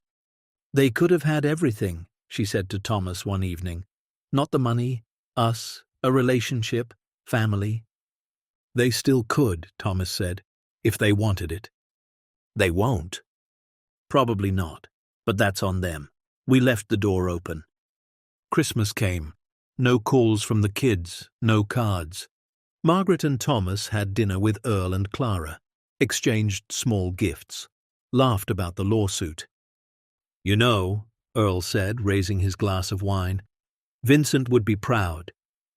"They could have had everything," she said to Thomas one evening. "Not the money, us, a relationship, family." "They still could," Thomas said, "if they wanted it." "They won't." "Probably not, but that's on them. We left the door open." Christmas came. No calls from the kids, no cards. Margaret and Thomas had dinner with Earl and Clara, exchanged small gifts, laughed about the lawsuit. "You know," Earl said, raising his glass of wine, "Vincent would be proud.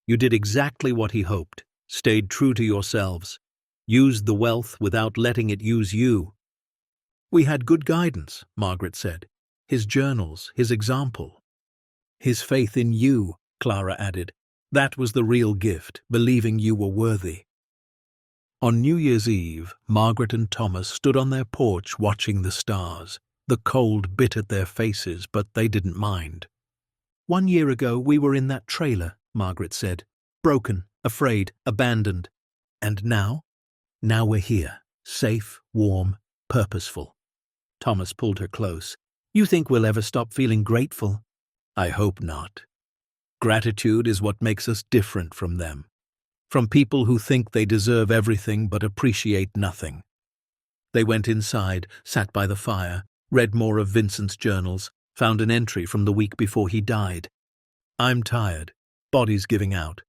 You did exactly what he hoped, stayed true to yourselves, used the wealth without letting it use you." "We had good guidance," Margaret said. "His journals, his example." "His faith in you," Clara added. "That was the real gift, believing you were worthy." On New Year's Eve, Margaret and Thomas stood on their porch watching the stars. The cold bit at their faces, but they didn't mind. "1 year ago we were in that trailer," Margaret said. "Broken, afraid, abandoned. And now? Now we're here, safe, warm, purposeful." Thomas pulled her close. "You think we'll ever stop feeling grateful?" "I hope not. Gratitude is what makes us different from them, from people who think they deserve everything but appreciate nothing." They went inside, sat by the fire, read more of Vincent's journals, Found an entry from the week before he died. I'm tired. Body's giving out.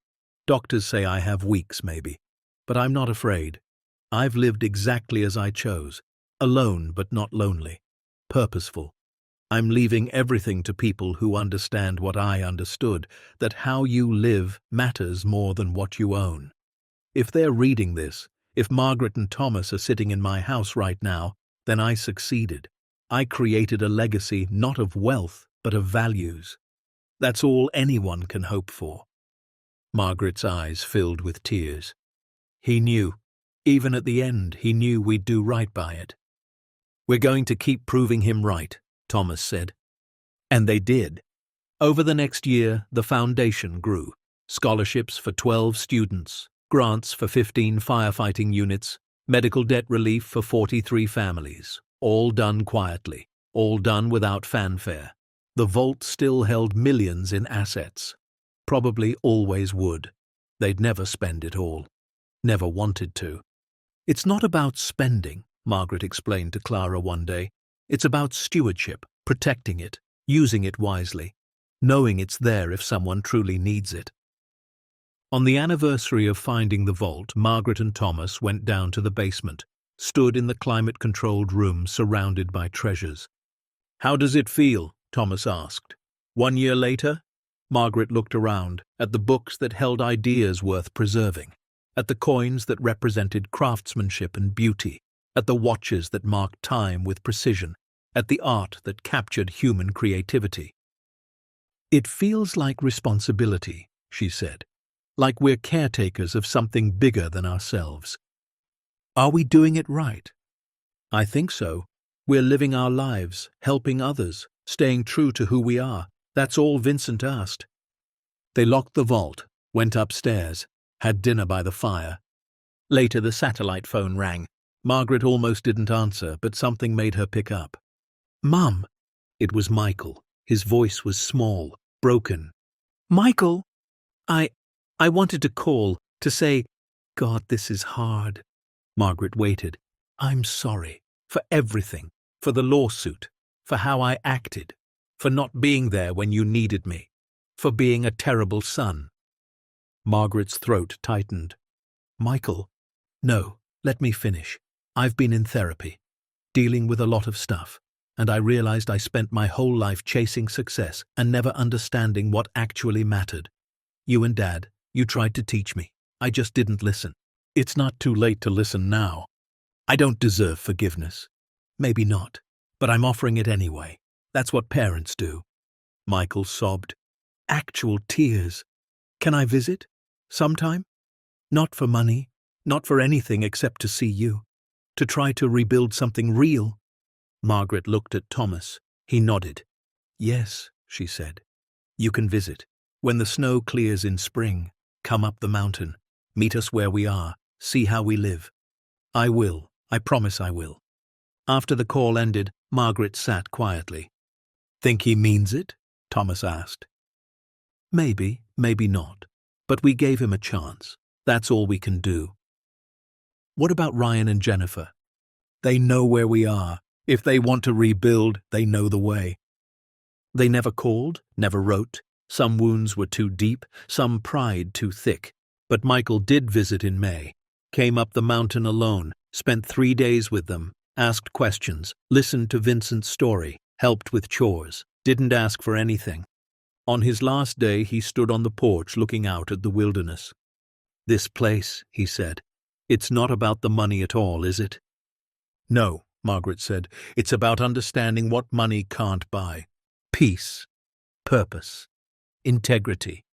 Doctors say I have weeks, maybe. But I'm not afraid. I've lived exactly as I chose. Alone but not lonely. Purposeful. I'm leaving everything to people who understand what I understood, that how you live matters more than what you own. If they're reading this, if Margaret and Thomas are sitting in my house right now, then I succeeded. I created a legacy not of wealth, but of values. That's all anyone can hope for. Margaret's eyes filled with tears. He knew. Even at the end, he knew we'd do right by it. We're going to keep proving him right, Thomas said. And they did. Over the next year, the foundation grew. Scholarships for 12 students, grants for 15 firefighting units, medical debt relief for 43 families, all done quietly, all done without fanfare. The vault still held millions in assets. Probably always would. They'd never spend it all. Never wanted to. It's not about spending, Margaret explained to Clara one day. It's about stewardship, protecting it, using it wisely, knowing it's there if someone truly needs it. On the anniversary of finding the vault, Margaret and Thomas went down to the basement, stood in the climate-controlled room surrounded by treasures. How does it feel? Thomas asked. 1 year later? Margaret looked around, at the books that held ideas worth preserving, at the coins that represented craftsmanship and beauty, at the watches that marked time with precision, at the art that captured human creativity. It feels like responsibility, she said, like we're caretakers of something bigger than ourselves. Are we doing it right? I think so. We're living our lives, helping others, staying true to who we are. That's all Vincent asked. They locked the vault, went upstairs, had dinner by the fire. Later the satellite phone rang. Margaret almost didn't answer, but something made her pick up. Mum! It was Michael. His voice was small, broken. Michael! I wanted to call, to say, God, this is hard. Margaret waited. I'm sorry. For everything. For the lawsuit. For how I acted. For not being there when you needed me. For being a terrible son. Margaret's throat tightened. Michael, no, let me finish. I've been in therapy, dealing with a lot of stuff, and I realized I spent my whole life chasing success and never understanding what actually mattered. You and Dad, you tried to teach me. I just didn't listen. It's not too late to listen now. I don't deserve forgiveness. Maybe not, but I'm offering it anyway. That's what parents do. Michael sobbed. Actual tears. Can I visit? Sometime? Not for money, not for anything except to see you. To try to rebuild something real. Margaret looked at Thomas. He nodded. Yes, she said. You can visit. When the snow clears in spring, come up the mountain. Meet us where we are. See how we live. I will. I promise I will. After the call ended, Margaret sat quietly. Think he means it? Thomas asked. Maybe, maybe not. But we gave him a chance. That's all we can do. What about Ryan and Jennifer? They know where we are. If they want to rebuild, they know the way. They never called, never wrote. Some wounds were too deep, some pride too thick. But Michael did visit in May. Came up the mountain alone, spent 3 days with them, asked questions, listened to Vincent's story, helped with chores, didn't ask for anything. On his last day, he stood on the porch looking out at the wilderness. This place, he said, it's not about the money at all, is it? No, Margaret said, it's about understanding what money can't buy. Peace, purpose, integrity.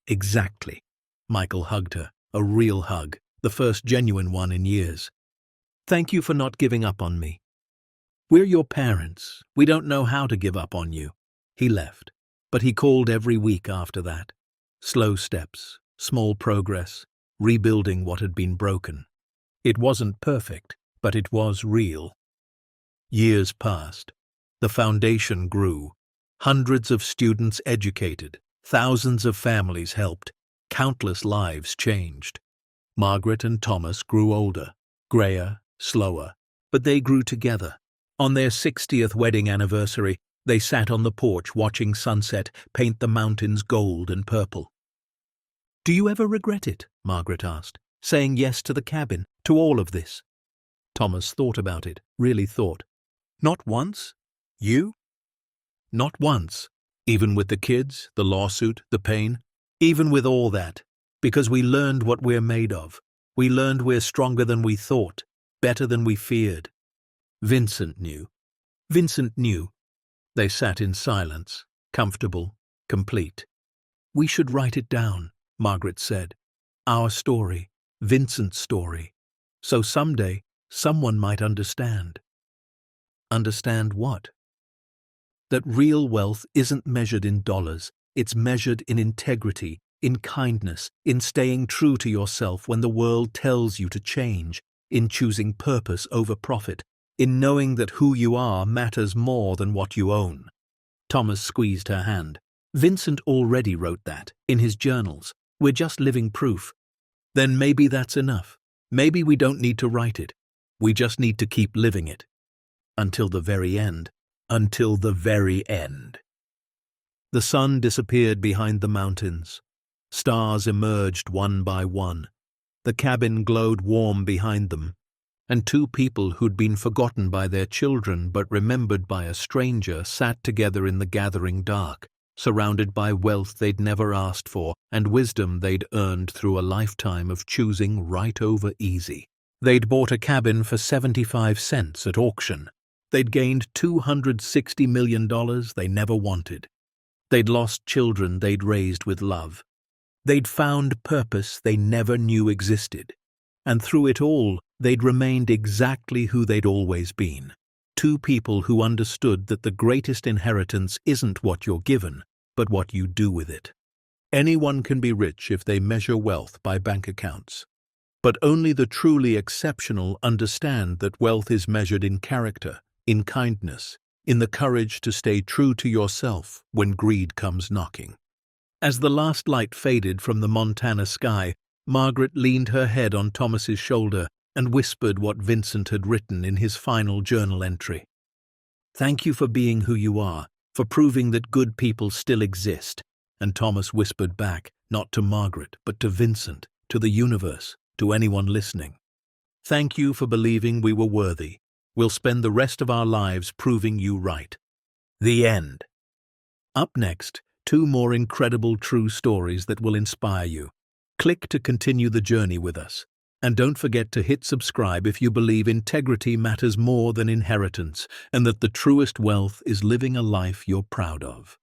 Exactly. Michael hugged her, a real hug, the first genuine one in years. Thank you for not giving up on me. We're your parents. We don't know how to give up on you. He left, but he called every week after that. Slow steps, small progress, rebuilding what had been broken. It wasn't perfect, but it was real. Years passed. The foundation grew. Hundreds of students educated. Thousands of families helped. Countless lives changed. Margaret and Thomas grew older, grayer, slower, but they grew together. On their 60th wedding anniversary, They sat on the porch watching sunset paint the mountains gold and purple. "Do you ever regret it?" Margaret asked, "saying yes to the cabin, to all of this?" Thomas thought about it, really thought. "Not once? You?" "Not once. Even with the kids, the lawsuit, the pain. Even with all that. Because we learned what we're made of. We learned we're stronger than we thought, better than we feared." Vincent knew. Vincent knew. They sat in silence, comfortable, complete. "We should write it down," Margaret said. "Our story, Vincent's story. So someday, someone might understand." Understand what? That real wealth isn't measured in dollars, it's measured in integrity, in kindness, in staying true to yourself when the world tells you to change, in choosing purpose over profit, in knowing that who you are matters more than what you own. Thomas squeezed her hand. "Vincent already wrote that, in his journals. We're just living proof." "Then maybe that's enough. Maybe we don't need to write it. We just need to keep living it. Until the very end. Until the very end." The sun disappeared behind the mountains. Stars emerged one by one. The cabin glowed warm behind them, and two people who'd been forgotten by their children but remembered by a stranger sat together in the gathering dark, surrounded by wealth they'd never asked for and wisdom they'd earned through a lifetime of choosing right over easy. They'd bought a cabin for 75 cents at auction. They'd gained $260 million they never wanted. They'd lost children they'd raised with love. They'd found purpose they never knew existed. And through it all, they'd remained exactly who they'd always been. Two people who understood that the greatest inheritance isn't what you're given, but what you do with it. Anyone can be rich if they measure wealth by bank accounts. But only the truly exceptional understand that wealth is measured in character, in kindness, in the courage to stay true to yourself when greed comes knocking. As the last light faded from the Montana sky, Margaret leaned her head on Thomas's shoulder and whispered what Vincent had written in his final journal entry. "Thank you for being who you are, for proving that good people still exist." And Thomas whispered back, not to Margaret, but to Vincent, to the universe, to anyone listening. "Thank you for believing we were worthy. We'll spend the rest of our lives proving you right." The end. Up next, two more incredible true stories that will inspire you. Click to continue the journey with us. And don't forget to hit subscribe if you believe integrity matters more than inheritance and that the truest wealth is living a life you're proud of.